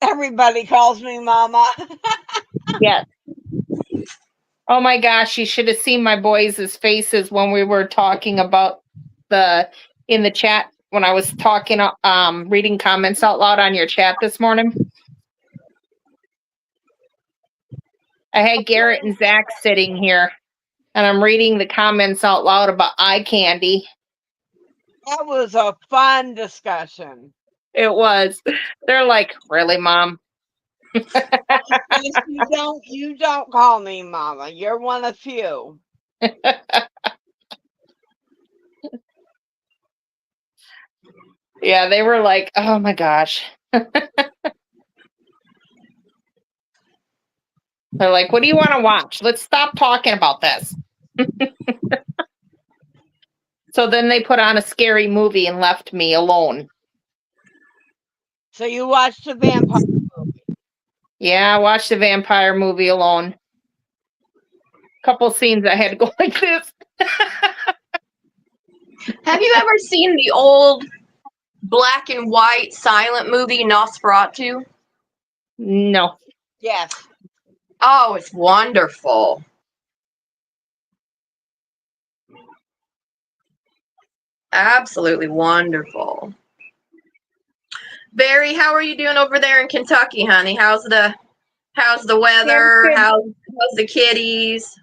Everybody calls me mama. Yes. Oh my gosh, you should have seen my boys' faces when we were talking about in the chat when I was talking reading comments out loud on your chat this morning. I had Garrett and Zach sitting here and I'm reading the comments out loud about eye candy. That was a fun discussion. It was. They're like, really, Mom? Yes, you don't call me mama. You're one of few. Yeah, they were like, oh my gosh. They're like, what do you want to watch? Let's stop talking about this. So then they put on a scary movie and left me alone. So you watched the vampire movie. Yeah, I watched the vampire movie alone. Couple scenes I had to go like this. Have you ever seen the old black and white silent movie Nosferatu? No. Yes. Oh, it's wonderful. Absolutely wonderful. Barry, how are you doing over there in Kentucky, honey? How's the weather? How's the kitties?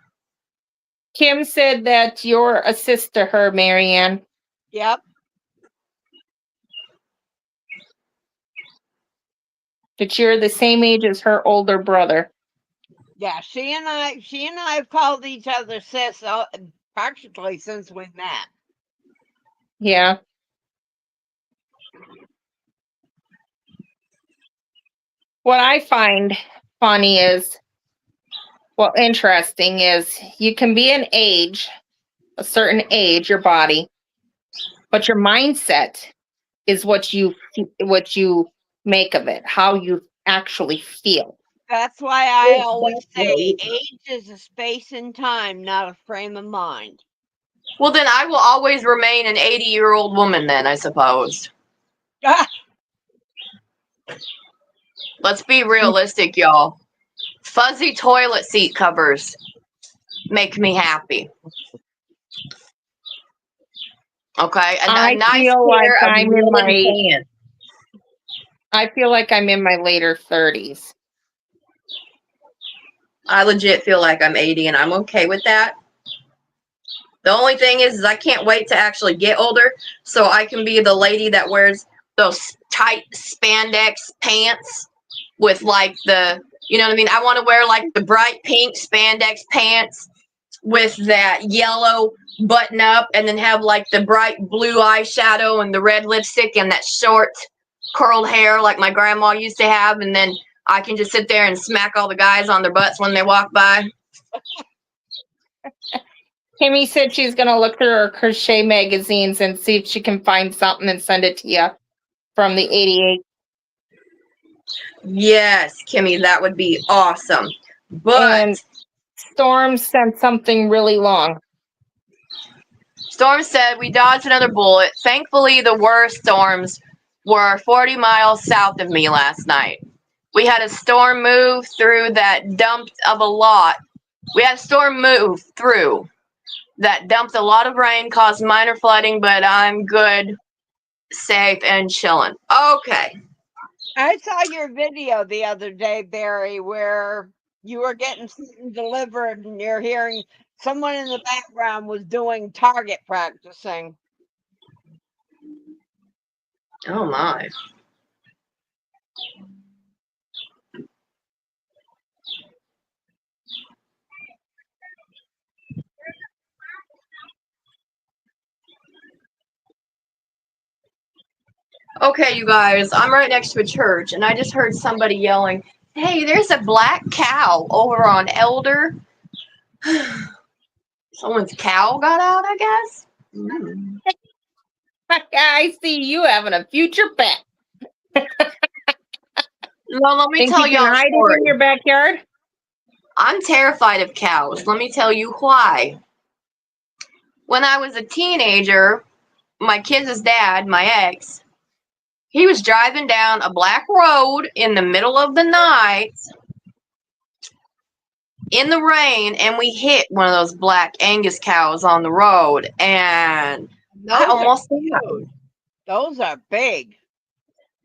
Kim said that you're a sister to her, Marianne. Yep. That you're the same age as her older brother. Yeah, she and I have called each other sis practically since we met. Yeah. What I find funny is, interesting is you can be an age, a certain age, your body, but your mindset is what you make of it, how you actually feel. That's why I Oh, always that's say right. age is a space and time, not a frame of mind. Well, then I will always remain an 80-year-old woman then, I suppose. Let's be realistic, y'all. Fuzzy toilet seat covers make me happy. Okay? A nice feel pair like of I'm in woolen my pants. I feel like I'm in my later 30s. I legit feel like I'm 80 and I'm okay with that. The only thing is I can't wait to actually get older so I can be the lady that wears those tight spandex pants with like you know what I mean? I want to wear like the bright pink spandex pants with that yellow button up and then have like the bright blue eyeshadow and the red lipstick and that short curled hair like my grandma used to have, and then I can just sit there and smack all the guys on their butts when they walk by. Kimmy said she's going to look through her crochet magazines and see if she can find something and send it to you from the 88. Yes, Kimmy, that would be awesome. But And Storm sent something really long. Storm said we dodged another bullet. Thankfully, the worst storms were 40 miles south of me last night. We had a storm move through that dumped of a lot. We had a storm move through that dumped a lot of rain, caused minor flooding, but I'm good, safe, and chilling. Okay. I saw your video the other day, Barry, where you were getting something delivered and you're hearing someone in the background was doing target practicing. Oh my. Okay, you guys, I'm right next to a church and I just heard somebody yelling, Hey, there's a black cow over on Elder. Someone's cow got out, I guess. Mm. I see you having a future pet. Well, let me Think tell you can y'all a hide story. it in your backyard? I'm terrified of cows. Let me tell you why. When I was a teenager, my kids' dad, my ex, he was driving down a black road in the middle of the night in the rain, and we hit one of those black Angus cows on the road, and I Those are almost died. huge. Those are big.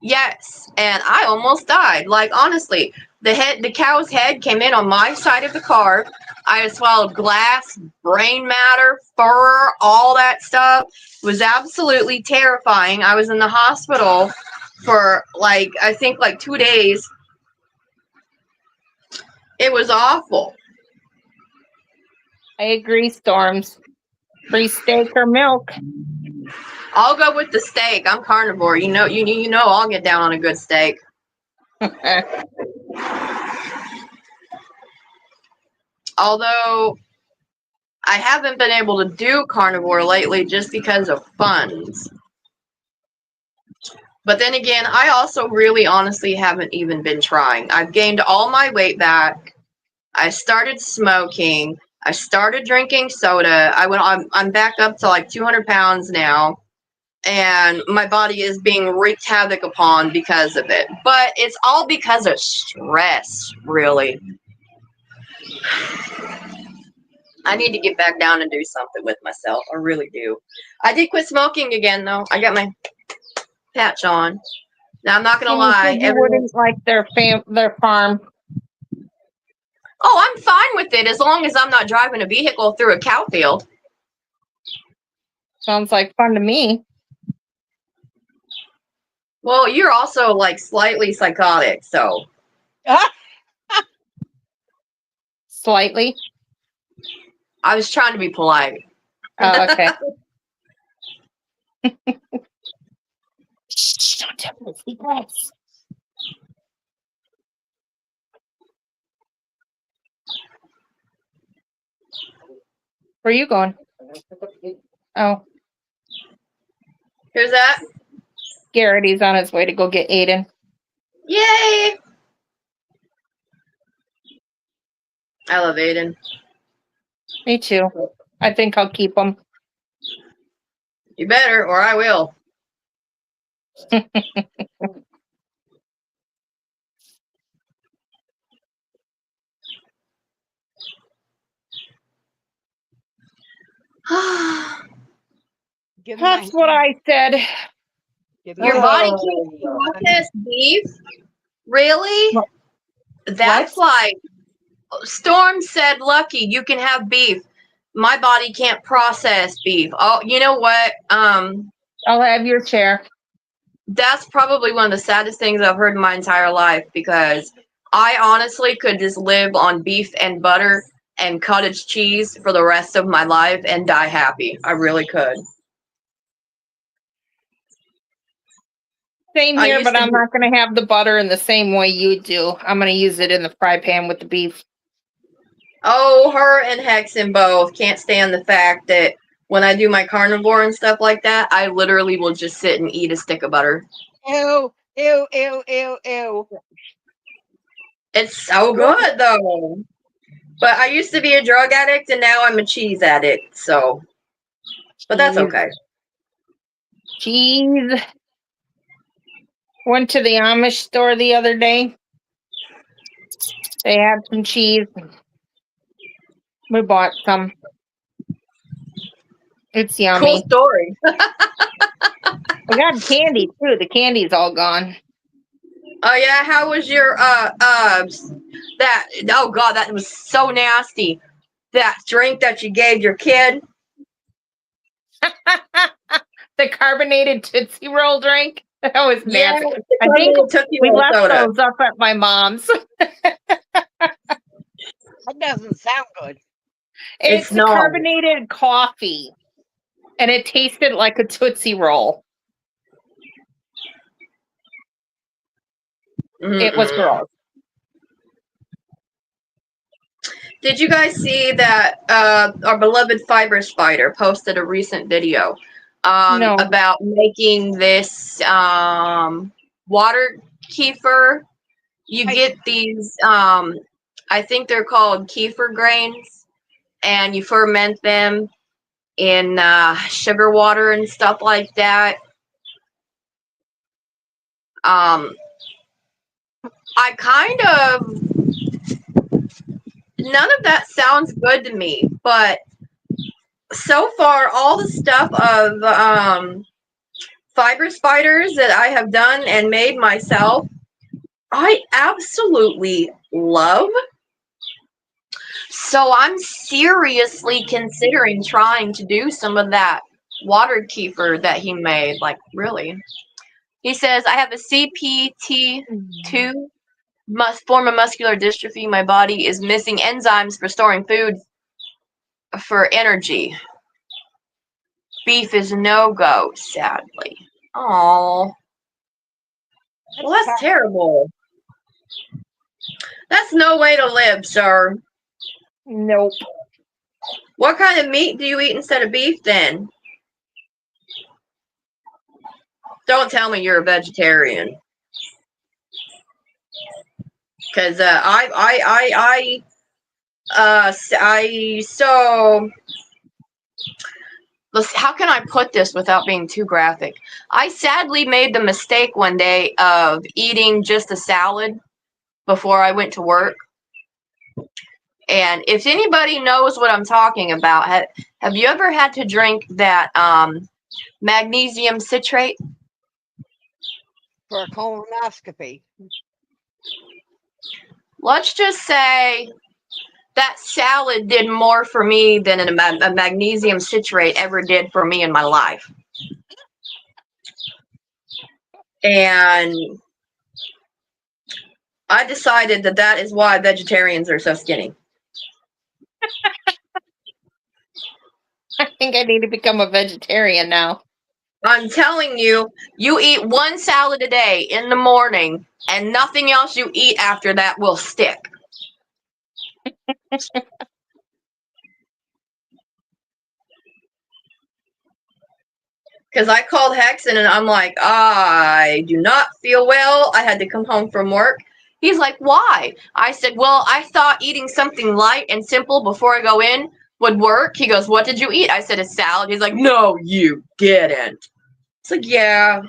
Yes, and I almost died. Like, honestly, the cow's head came in on my side of the car. I had swallowed glass, brain matter, fur, all that stuff. It was absolutely terrifying. I was in the hospital for like, I think like 2 days. It was awful. I agree, Storms. Free steak or milk. I'll go with the steak. I'm carnivore. You know I'll get down on a good steak. Although I haven't been able to do carnivore lately just because of funds. But then again, I also really honestly haven't even been trying. I've gained all my weight back. I started smoking. I started drinking soda. I'm back up to like 200 pounds now. And my body is being wreaked havoc upon because of it. But it's all because of stress, really. I need to get back down and do something with myself. I really do. I did quit smoking again, though. I got my patch on. Now, I'm not going to And you lie. said you wouldn't like their farm. Oh, I'm fine with it as long as I'm not driving a vehicle through a cow field. Sounds like fun to me. Well, you're also like slightly psychotic, so. Slightly. I was trying to be polite. Oh, okay. Shh, don't tell me secrets. Where are you going? Oh, Who's that? Garrett, he's on his way to go get Aiden. Yay! I love Aiden. Me too. I think I'll keep him. You better, or I will. Give my That's what I said. give Your my- body can't process beef? Really? What? That's why Storm said, Lucky, you can have beef. My body can't process beef. Oh, you know what? I'll have your chair. That's probably one of the saddest things I've heard in my entire life, because I honestly could just live on beef and butter and cottage cheese for the rest of my life and die happy. I really could. Same I here, used but to I'm be- not going to have the butter in the same way you do. I'm going to use it in the fry pan with the beef. Oh, her and Hexen both can't stand the fact that when I do my carnivore and stuff like that, I literally will just sit and eat a stick of butter. Ew, ew, ew, ew, ew. It's so good, though. But I used to be a drug addict, and now I'm a cheese addict, so. But that's Cheese. okay. Cheese. Went to the Amish store the other day. They had some cheese. We bought some. It's Cool yummy. story. We got candy too. The candy's all gone. Oh yeah, how was your that? Oh god, that was so nasty. That drink that you gave your kid. The carbonated Tootsie Roll drink. That was Yeah, nasty. I think we left those up at my mom's. That doesn't sound good. It's It's not. carbonated coffee, and it tasted like a Tootsie Roll. It was gross. Did you guys see that our beloved Fiber Spider posted a recent video No. about making this water kefir? You get these, I think they're called kefir grains, and you ferment them in sugar water and stuff like that. I kind of, none of that sounds good to me, but so far, all the stuff of Fiber Spiders that I have done and made myself, I absolutely love. So I'm seriously considering trying to do some of that water kefir that he made. Like, really? He says, I have a CPT2 form of muscular dystrophy. My body is missing enzymes for storing food for energy. Beef is no-go, sadly. Oh, well, that's terrible. That's no way to live, sir. Nope. What kind of meat do you eat instead of beef, then? Don't tell me you're a vegetarian. Because how can I put this without being too graphic? I sadly made the mistake one day of eating just a salad before I went to work. And if anybody knows what I'm talking about, have you ever had to drink that magnesium citrate? For a colonoscopy. Let's just say that salad did more for me than a magnesium citrate ever did for me in my life. And I decided that that is why vegetarians are so skinny. I think I need to become a vegetarian now. I'm telling you, you eat one salad a day in the morning, and nothing else you eat after that will stick. Because I called Hexen and I'm like, I do not feel well. I had to come home from work. He's like, why? I said, well, I thought eating something light and simple before I go in would work. He goes, what did you eat? I said, a salad. He's like, no, you didn't. It's like, yeah,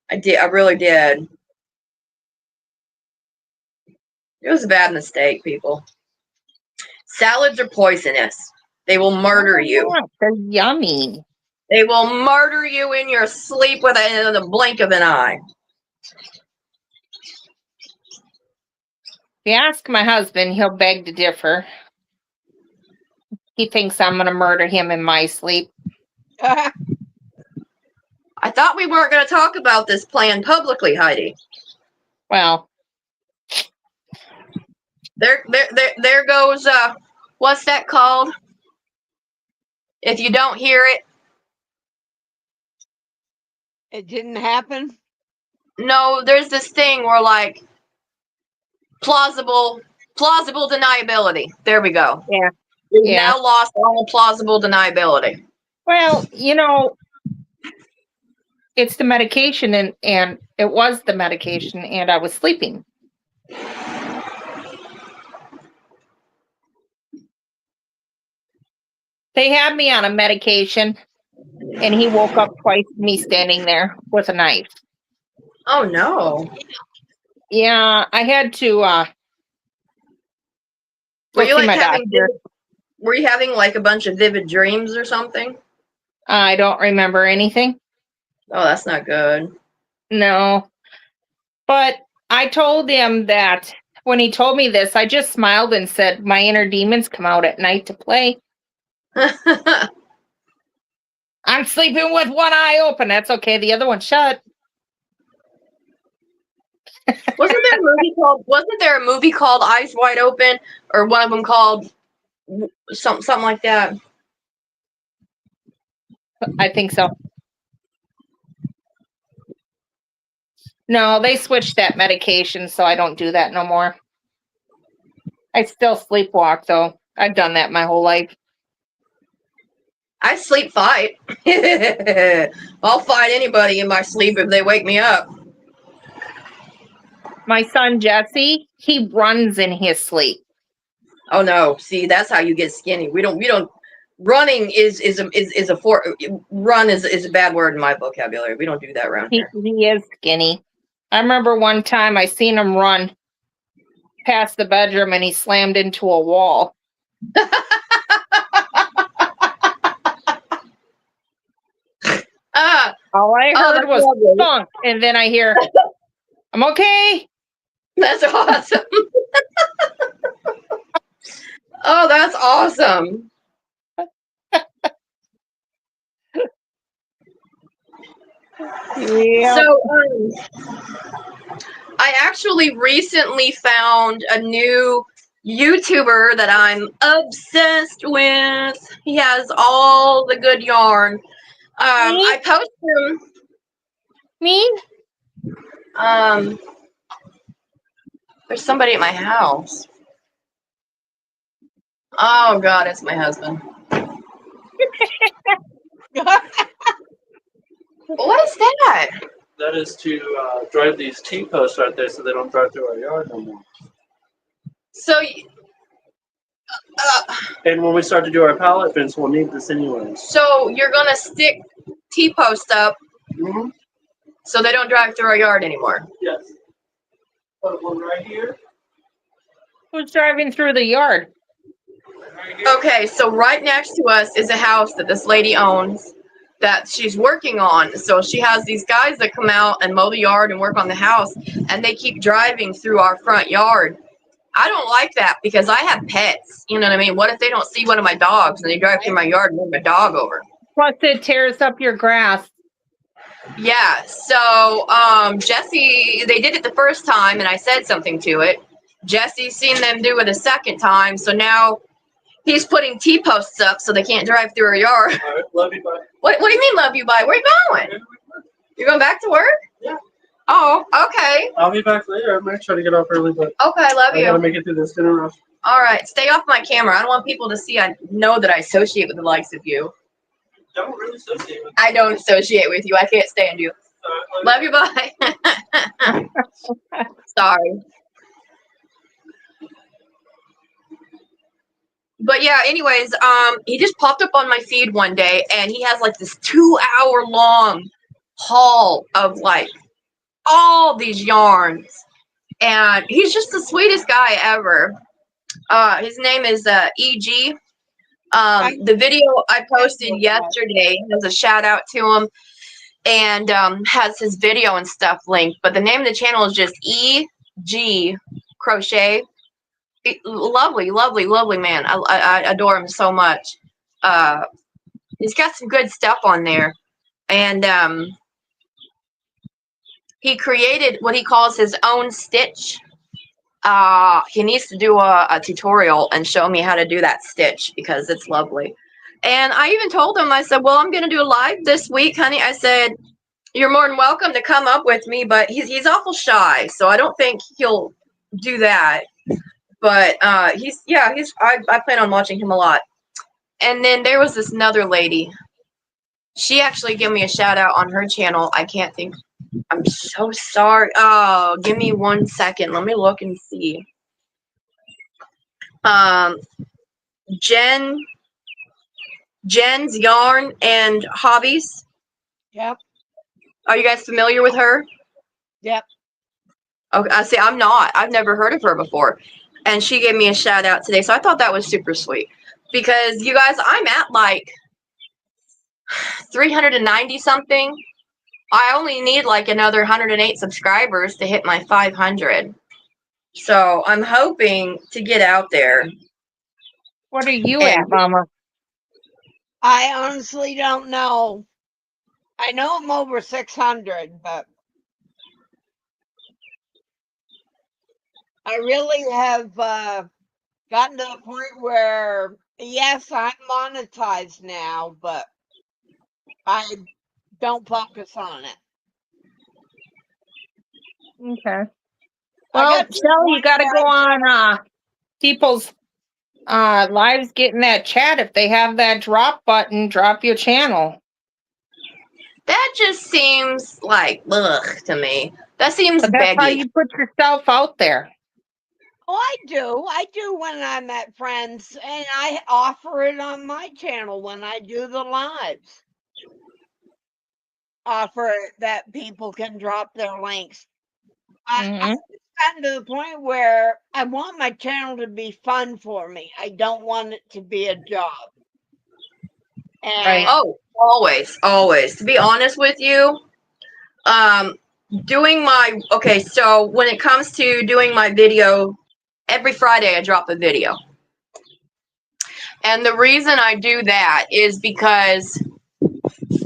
I did. I really did. It was a bad mistake, people. Salads are poisonous. They will murder you. They're yummy. They will murder you in your sleep in the blink of an eye. If you ask my husband, he'll beg to differ. He thinks I'm going to murder him in my sleep. I thought we weren't going to talk about this plan publicly, Heidi. Well, There goes, what's that called? If you don't hear it. It didn't happen. No, there's this thing where, like, plausible deniability. There we go. Yeah. We've now lost all plausible deniability. Well, it's the medication, and it was the medication, and I was sleeping. They had me on a medication, and he woke up twice, me standing there with a knife. Oh, no. Yeah, I had to Were you, see like, my doctor. Were you having, like, a bunch of vivid dreams or something? I don't remember anything. Oh, that's not good. No. But I told him that when he told me this, I just smiled and said, my inner demons come out at night to play. I'm sleeping with one eye open. That's okay. The other one shut. Wasn't there a movie called Eyes Wide Open, or one of them called something like that? I think so. No, they switched that medication, so I don't do that no more. I still sleepwalk, though. I've done that my whole life. I sleep fight. I'll fight anybody in my sleep if they wake me up. My son Jesse, he runs in his sleep. Oh no! See, that's how you get skinny. We don't. Running is a bad word in my vocabulary. We don't do that around here. He is skinny. I remember one time I seen him run past the bedroom and he slammed into a wall. All I heard was thunk, and then I hear, "I'm okay." That's awesome. Oh, that's awesome. Yeah. So, I actually recently found a new YouTuber that I'm obsessed with. He has all the good yarn. I post him. Me? There's somebody at my house. Oh God, it's my husband. What is that? That is to drive these T-posts right there so they don't drive through our yard no more. So, And when we start to do our pallet fence, we'll need this anyways. so you're gonna stick T-posts up Mm-hmm. so they don't drive through our yard anymore. Yes. Put one right here. Who's driving through the yard? Right here. Okay, so right next to us is a house that this lady owns that she's working on. So she has these guys that come out and mow the yard and work on the house, and they keep driving through our front yard. I don't like that because I have pets. You know what I mean? What if they don't see one of my dogs and they drive through my yard and move my dog over? Plus, it tears up your grass. Yeah, so Jesse, they did it the first time and I said something to it. Jesse's seen them do it a second time, so now he's putting T-posts up so they can't drive through our yard. All right, love you, bye. What do you mean, love you, bye? Where you going? You're going back to work? Yeah. Oh, okay. I'll be back later. I might try to get off early, but Okay, love I gotta you. make it through this dinner rush. All right, stay off my camera. I don't want people to see. I know that I associate with the likes of you. Don't really associate with I don't associate with you. I can't stand you. Love you, bye. Sorry. But yeah, anyways, he just popped up on my feed one day and he has like this 2-hour long haul of like all these yarns. And he's just the sweetest guy ever. His name is EG. The video I posted yesterday has a shout out to him and has his video and stuff linked. But the name of the channel is just EG Crochet. Lovely, lovely, lovely man. I adore him so much. He's got some good stuff on there. And he created what he calls his own stitch. He needs to do a tutorial and show me how to do that stitch because it's lovely. And I even told him, I said, well, I'm going to do a live this week, honey. I said, you're more than welcome to come up with me, but he's awful shy, so I don't think he'll do that. But I plan on watching him a lot. And then there was this another lady. She actually gave me a shout out on her channel. I can't think. I'm so sorry. Oh, give me 1 second. Let me look and see. Jen's Yarn and Hobbies. Yep. Are you guys familiar with her? Yep. Okay, I see. I'm not. I've never heard of her before. And she gave me a shout out today. So I thought that was super sweet. Because you guys, I'm at like 390 something. I only need like another 108 subscribers to hit my 500. So I'm hoping to get out there. What are you at, Mama? I honestly don't know. I know I'm over 600, but I really have gotten to the point where, yes, I'm monetized now, but I don't focus on it. Okay. Well, Shelly, you got to go on people's Live's getting that chat. If they have that drop button, drop your channel. That just seems like ugh to me. That seems But that's how beggy. you put yourself out there. Oh, I do. I do when I'm at friends, and I offer it on my channel when I do the lives. Offer it that people can drop their links. Mhm. It's gotten to the point where I want my channel to be fun for me. I don't want it to be a job. And Right. Oh, always, always. To be honest with you, doing my so when it comes to doing my video, every Friday I drop a video. And the reason I do that is because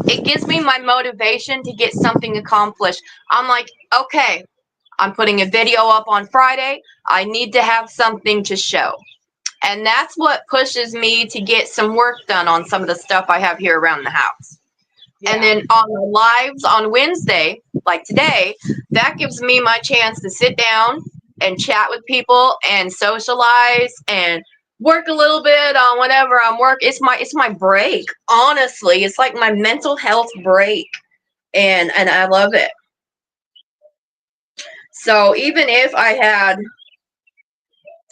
it gives me my motivation to get something accomplished. I'm like, okay, I'm putting a video up on Friday. I need to have something to show. And that's what pushes me to get some work done on some of the stuff I have here around the house. And then on the lives on Wednesday, like today, that gives me my chance to sit down and chat with people and socialize and work a little bit on whatever I'm working. It's my break. Honestly, it's like my mental health break, and I love it. So even if I had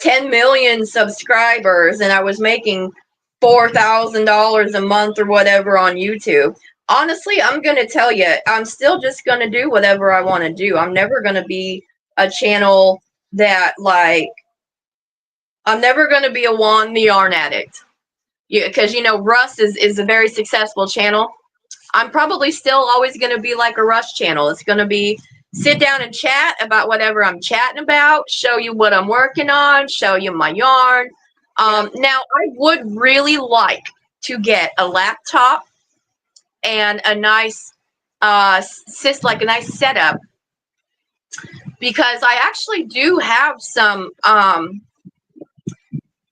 10 million subscribers and I was making $4,000 a month or whatever on YouTube, honestly, I'm going to tell you, I'm still just going to do whatever I want to do. I'm never going to be a channel that, like, I'm never going to be a Juan the Yarn Addict. Because, Russ is a very successful channel. I'm probably still always going to be like a Russ channel. It's going to be sit down and chat about whatever I'm chatting about, show you what I'm working on, show you my yarn. Now, I would really like to get a laptop and a nice a nice setup, because I actually do have some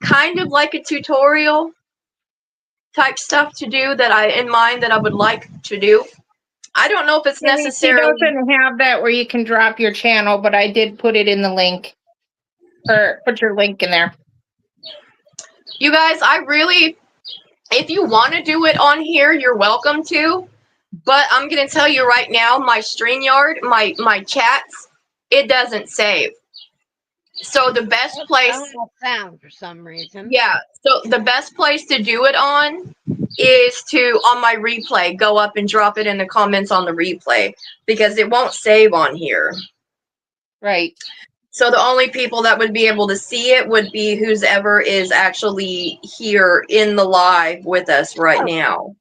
kind of like a tutorial type stuff to do that I would like to do. I don't know if it's She necessarily. doesn't have that where you can drop your channel, but I did put it in the link, or put your link in there. You guys, if you want to do it on here, you're welcome to. But I'm going to tell you right now, my StreamYard, my chats, it doesn't save. So the best place. sound for some reason. Yeah. So the best place to do it on is on my replay, go up and drop it in the comments on the replay, because it won't save on here. Right. So the only people that would be able to see it would be whoever is actually here in the live with us right now.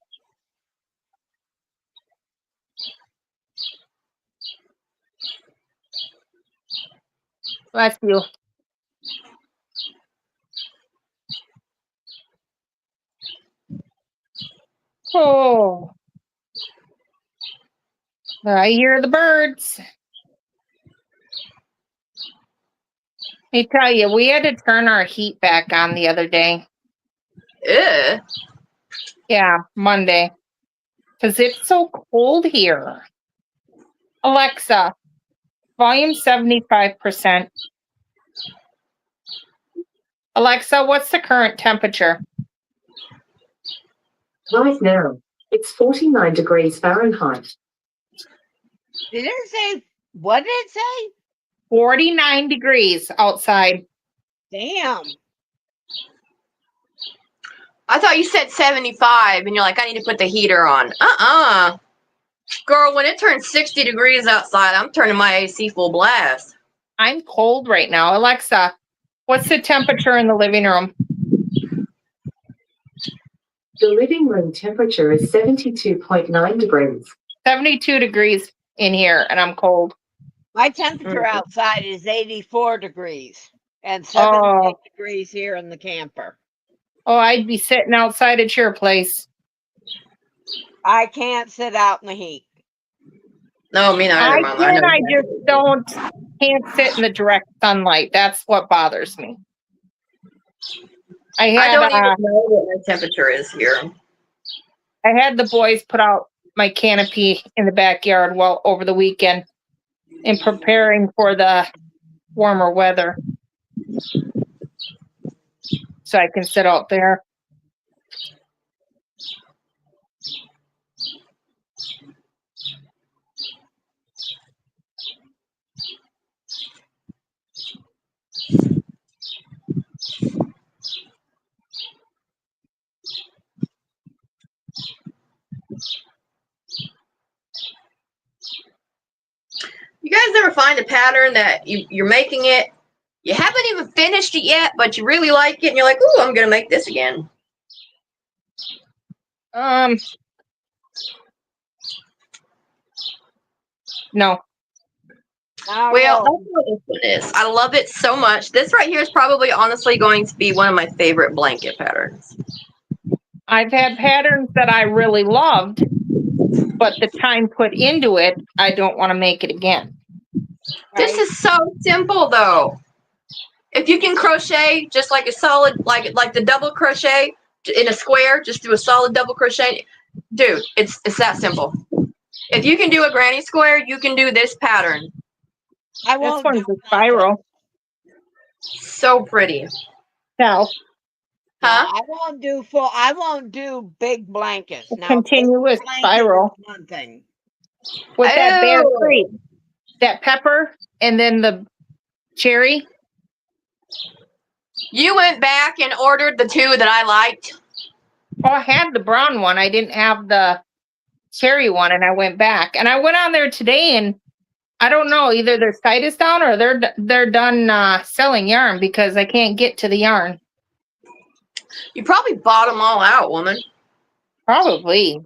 Bless you. Oh. I hear the birds. Let me tell you, we had to turn our heat back on the other day. Ew. Yeah, Monday. Because it's so cold here. Alexa, volume 75%. Alexa, what's the current temperature? Right now, it's 49 degrees Fahrenheit. Did it say, what did it say? 49 degrees outside. Damn. I thought you said 75, and you're like, I need to put the heater on. Girl, when it turns 60 degrees outside, I'm turning my AC full blast. I'm cold right now. Alexa, what's the temperature in the living room? The living room temperature is 72.9 degrees. 72 degrees in here, and I'm cold. My temperature outside is 84 degrees and 78 degrees here in the camper. Oh, I'd be sitting outside at your place. I can't sit out in the heat. No, me neither, I Mom. can, I just can't sit in the direct sunlight. That's what bothers me. I don't even know what my temperature is here. I had the boys put out my canopy in the backyard over the weekend in preparing for the warmer weather. so I can sit out there. You guys ever find a pattern that you're making it, you haven't even finished it yet, but you really like it, and you're like, ooh, I'm going to make this again? No. Not Well, really. that's what this one is. I love it so much. This right here is probably honestly going to be one of my favorite blanket patterns. I've had patterns that I really loved, but the time put into it, I don't want to make it again. This is so simple though. If you can crochet just like a solid, like the double crochet in a square, just do a solid double crochet. Dude, it's that simple. If you can do a granny square, you can do this pattern. I This won't one's do a spiral. So pretty. Now, Huh? I won't do big blankets. a Now, continuous big blanket spiral is one thing. with that bear Oh. creep, that pepper, and then the cherry. You went back and ordered the two that I liked. Oh, I had the brown one. I didn't have the cherry one, and I went back. And I went on there today, and I don't know, either their site is down or they're done selling yarn because I can't get to the yarn. You probably bought them all out, woman. Probably.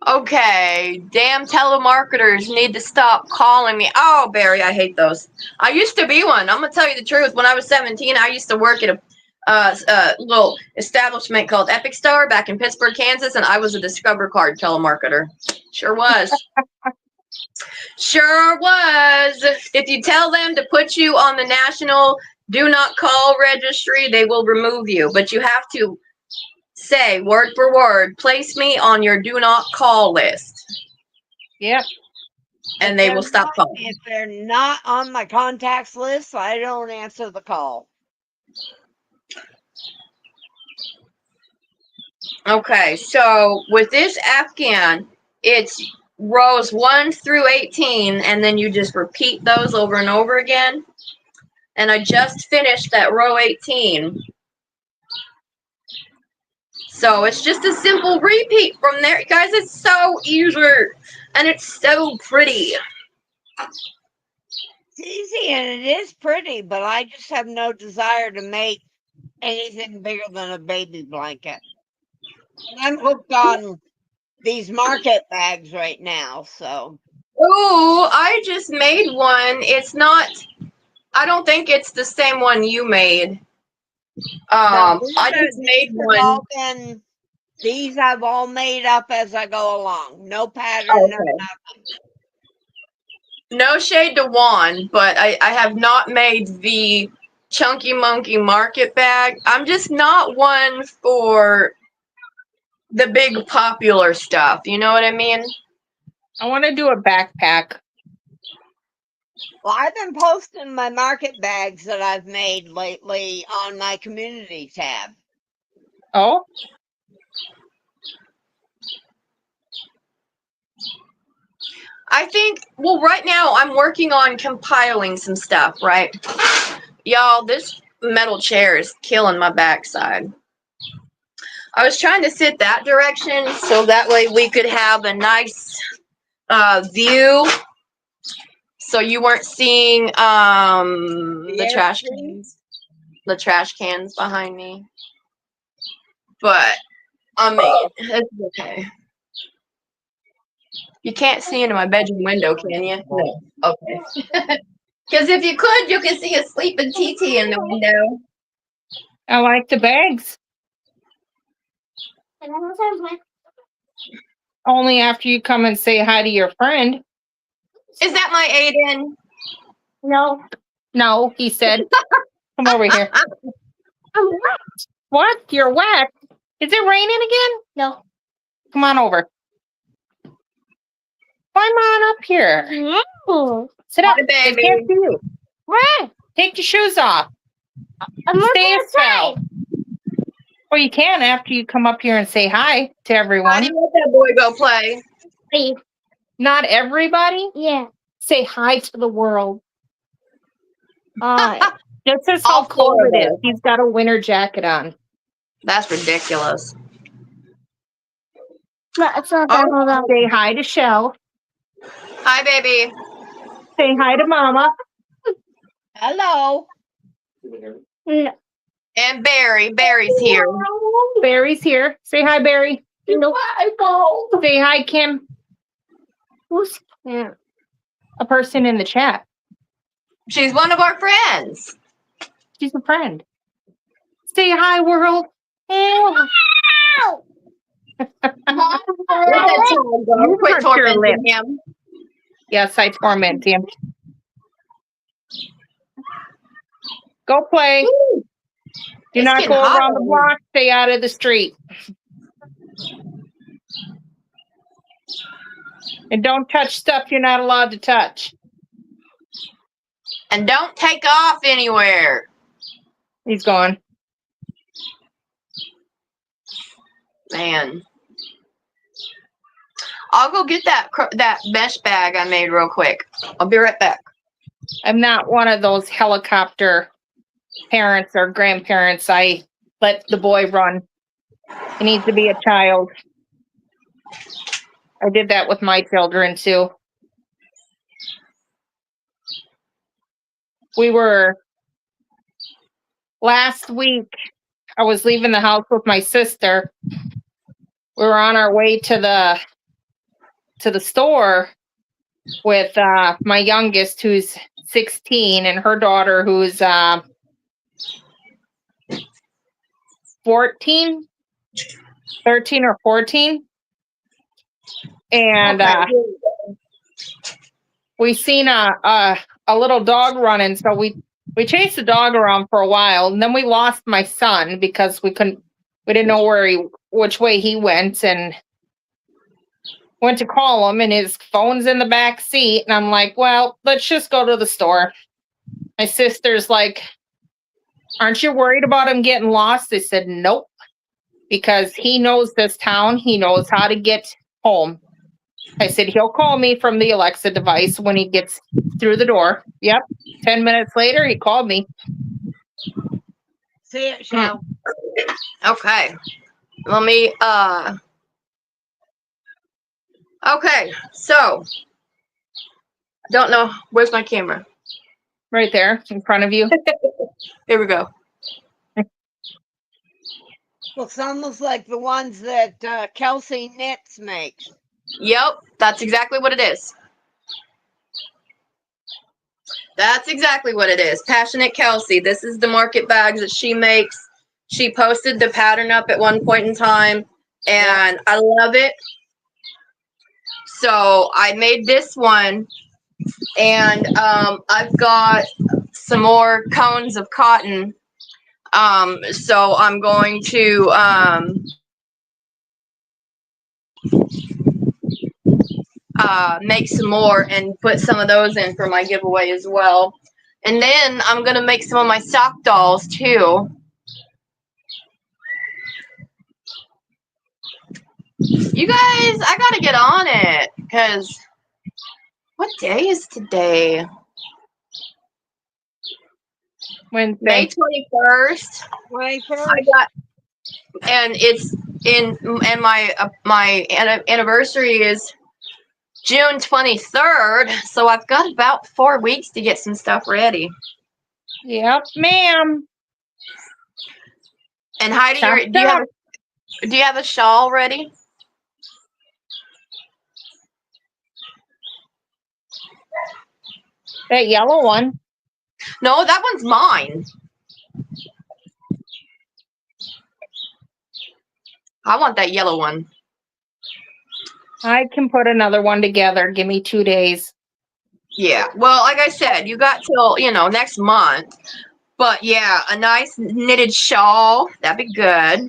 Okay, damn telemarketers need to stop calling me. Oh, Barry, I hate those. I used to be one. I'm gonna tell you the truth. When I was 17, I used to work at a little establishment called Epic Star back in Pittsburgh, Kansas, and I was a Discover Card telemarketer. Sure was. Sure was. If you tell them to put you on the national do not call registry, they will remove you. But you have to say word for word, place me on your do not call list. Yep. And they will stop calling. If they're not on my contacts list, I don't answer the call. Okay, so with this Afghan, it's rows 1 through 18, and then you just repeat those over and over again. And I just finished that row 18. So it's just a simple repeat from there. Guys, it's so easy, and it's so pretty. It's easy and it is pretty, but I just have no desire to make anything bigger than a baby blanket. And I'm hooked on these market bags right now, so. Ooh, I just made one. It's not, I don't think it's the same one you made. I just made one. These I've all made up as I go along. No pattern, Okay. no nothing. No shade to Juan, but I have not made the Chunky Monkey market bag. I'm just not one for the big popular stuff. You know what I mean? I want to do a backpack. Well, I've been posting my market bags that I've made lately on my community tab. Oh, I think, well, right now I'm working on compiling some stuff, right? Y'all, this metal chair is killing my backside. I was trying to sit that direction so that way we could have a nice view. So you weren't seeing the trash cans behind me. But I mean, it's okay. You can't see into my bedroom window, can you? No. Okay. Because if you could, you could see a sleeping TT in the window. I like the bags. Only after you come and say hi to your friend. Is that my Aiden? No. No, he said. Come over here. I'm wet. What? You're wet? Is it raining again? No. Come on over. Climb on up here. No. Sit up. Hi, I baby. can't see you. Where? Take your shoes off. I'm Stay looking still. outside. Well, you can after you come up here and say hi to Why everyone. do you let that boy go play? Hey, Not everybody. yeah. Say hi to the world. Alright. This is All how cold four of it is. us. He's got a winter jacket on. That's ridiculous. It's not Oh, that hold on. Say hi to Shell. Hi, baby. Say hi to Mama. Hello. No. And Barry. Barry's here. Barry's here. Say hi, Barry. No. Say hi, Kim. Who's yeah. A person in the chat. She's one of our friends. She's a friend. Say hi, world. Let that child go. You Quit touch your tormenting him. Yes, I torment him. Go play. Do It's not getting go hot around the out block. Stay out of the street. And don't touch stuff you're not allowed to touch. And don't take off anywhere. He's gone. Man. I'll go get that mesh bag I made real quick. I'll be right back. I'm not one of those helicopter parents or grandparents. I let the boy run. He needs to be a child. I did that with my children too. We were last week, I was leaving the house with my sister. We were on our way to the store with my youngest, who's 16, and her daughter, who's 13 or 14. And we seen a little dog running, so we chased the dog around for a while, and then we lost my son because we didn't know which way he went, and went to call him, and his phone's in the back seat, and I'm like, well, let's just go to the store. My sister's like, aren't you worried about him getting lost? I said, nope, because he knows this town. He knows how to get home. I said, he'll call me from the Alexa device when he gets through the door. Yep. 10 minutes later, he called me. See it, Shell. Okay. Let me, okay, so, don't know, where's my camera? Right there in front of you. Here we go. Looks almost like the ones that Kelsey Knits makes. Yep, that's exactly what it is. That's exactly what it is. Passionate Kelsey. This is the market bags that she makes. She posted the pattern up at one point in time, and I love it. So I made this one, and I've got some more cones of cotton. So I'm going to make some more and put some of those in for my giveaway as well. And then I'm going to make some of my sock dolls too. You guys, I got to get on it because what day is today? Wednesday. May 21st. 21st. I got, and it's in, and my anniversary is June 23rd, so I've got about 4 weeks to get some stuff ready. Yep, ma'am. And Heidi, Chopped do you have a shawl ready? That yellow one. No, that one's mine. I want that yellow one. I can put another one together. Give me 2 days. Yeah. Well, like I said, you got till, next month. But yeah, a nice knitted shawl. That'd be good.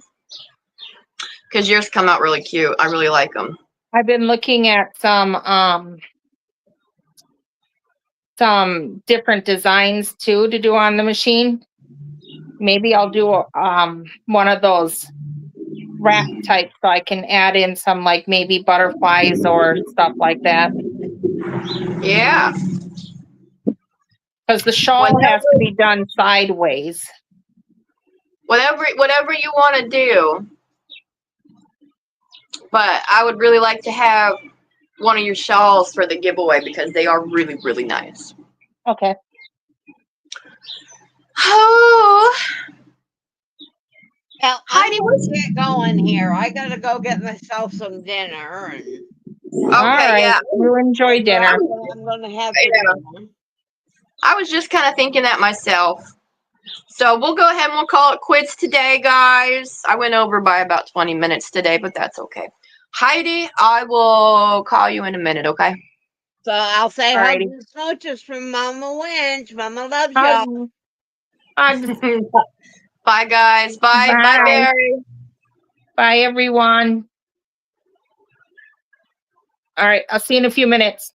Because yours come out really cute. I really like them. I've been looking at some different designs too to do on the machine. maybe I'll do one of those wrap type so I can add in some like maybe butterflies or stuff like that. Yeah. Because the shawl has to be done sideways. Whatever you want to do. But I would really like to have one of your shawls for the giveaway because they are really, really nice. Okay. Oh, Well, Heidi, I'm what's gonna get going here. I gotta go get myself some dinner, and All okay? right. Yeah, You enjoy dinner. that's what I'm gonna have for Yeah. dinner. I was just kind of thinking that myself. So we'll go ahead and we'll call it quits today, guys. I went over by about 20 minutes today, but that's okay. Heidi, I will call you in a minute, okay? So I'll say Alrighty. hugs and smooches from Mama Winch. Mama loves y'all. Hugs. Bye, guys. Bye. Bye, Bye. Barry. Bye, everyone. All right. I'll see you in a few minutes.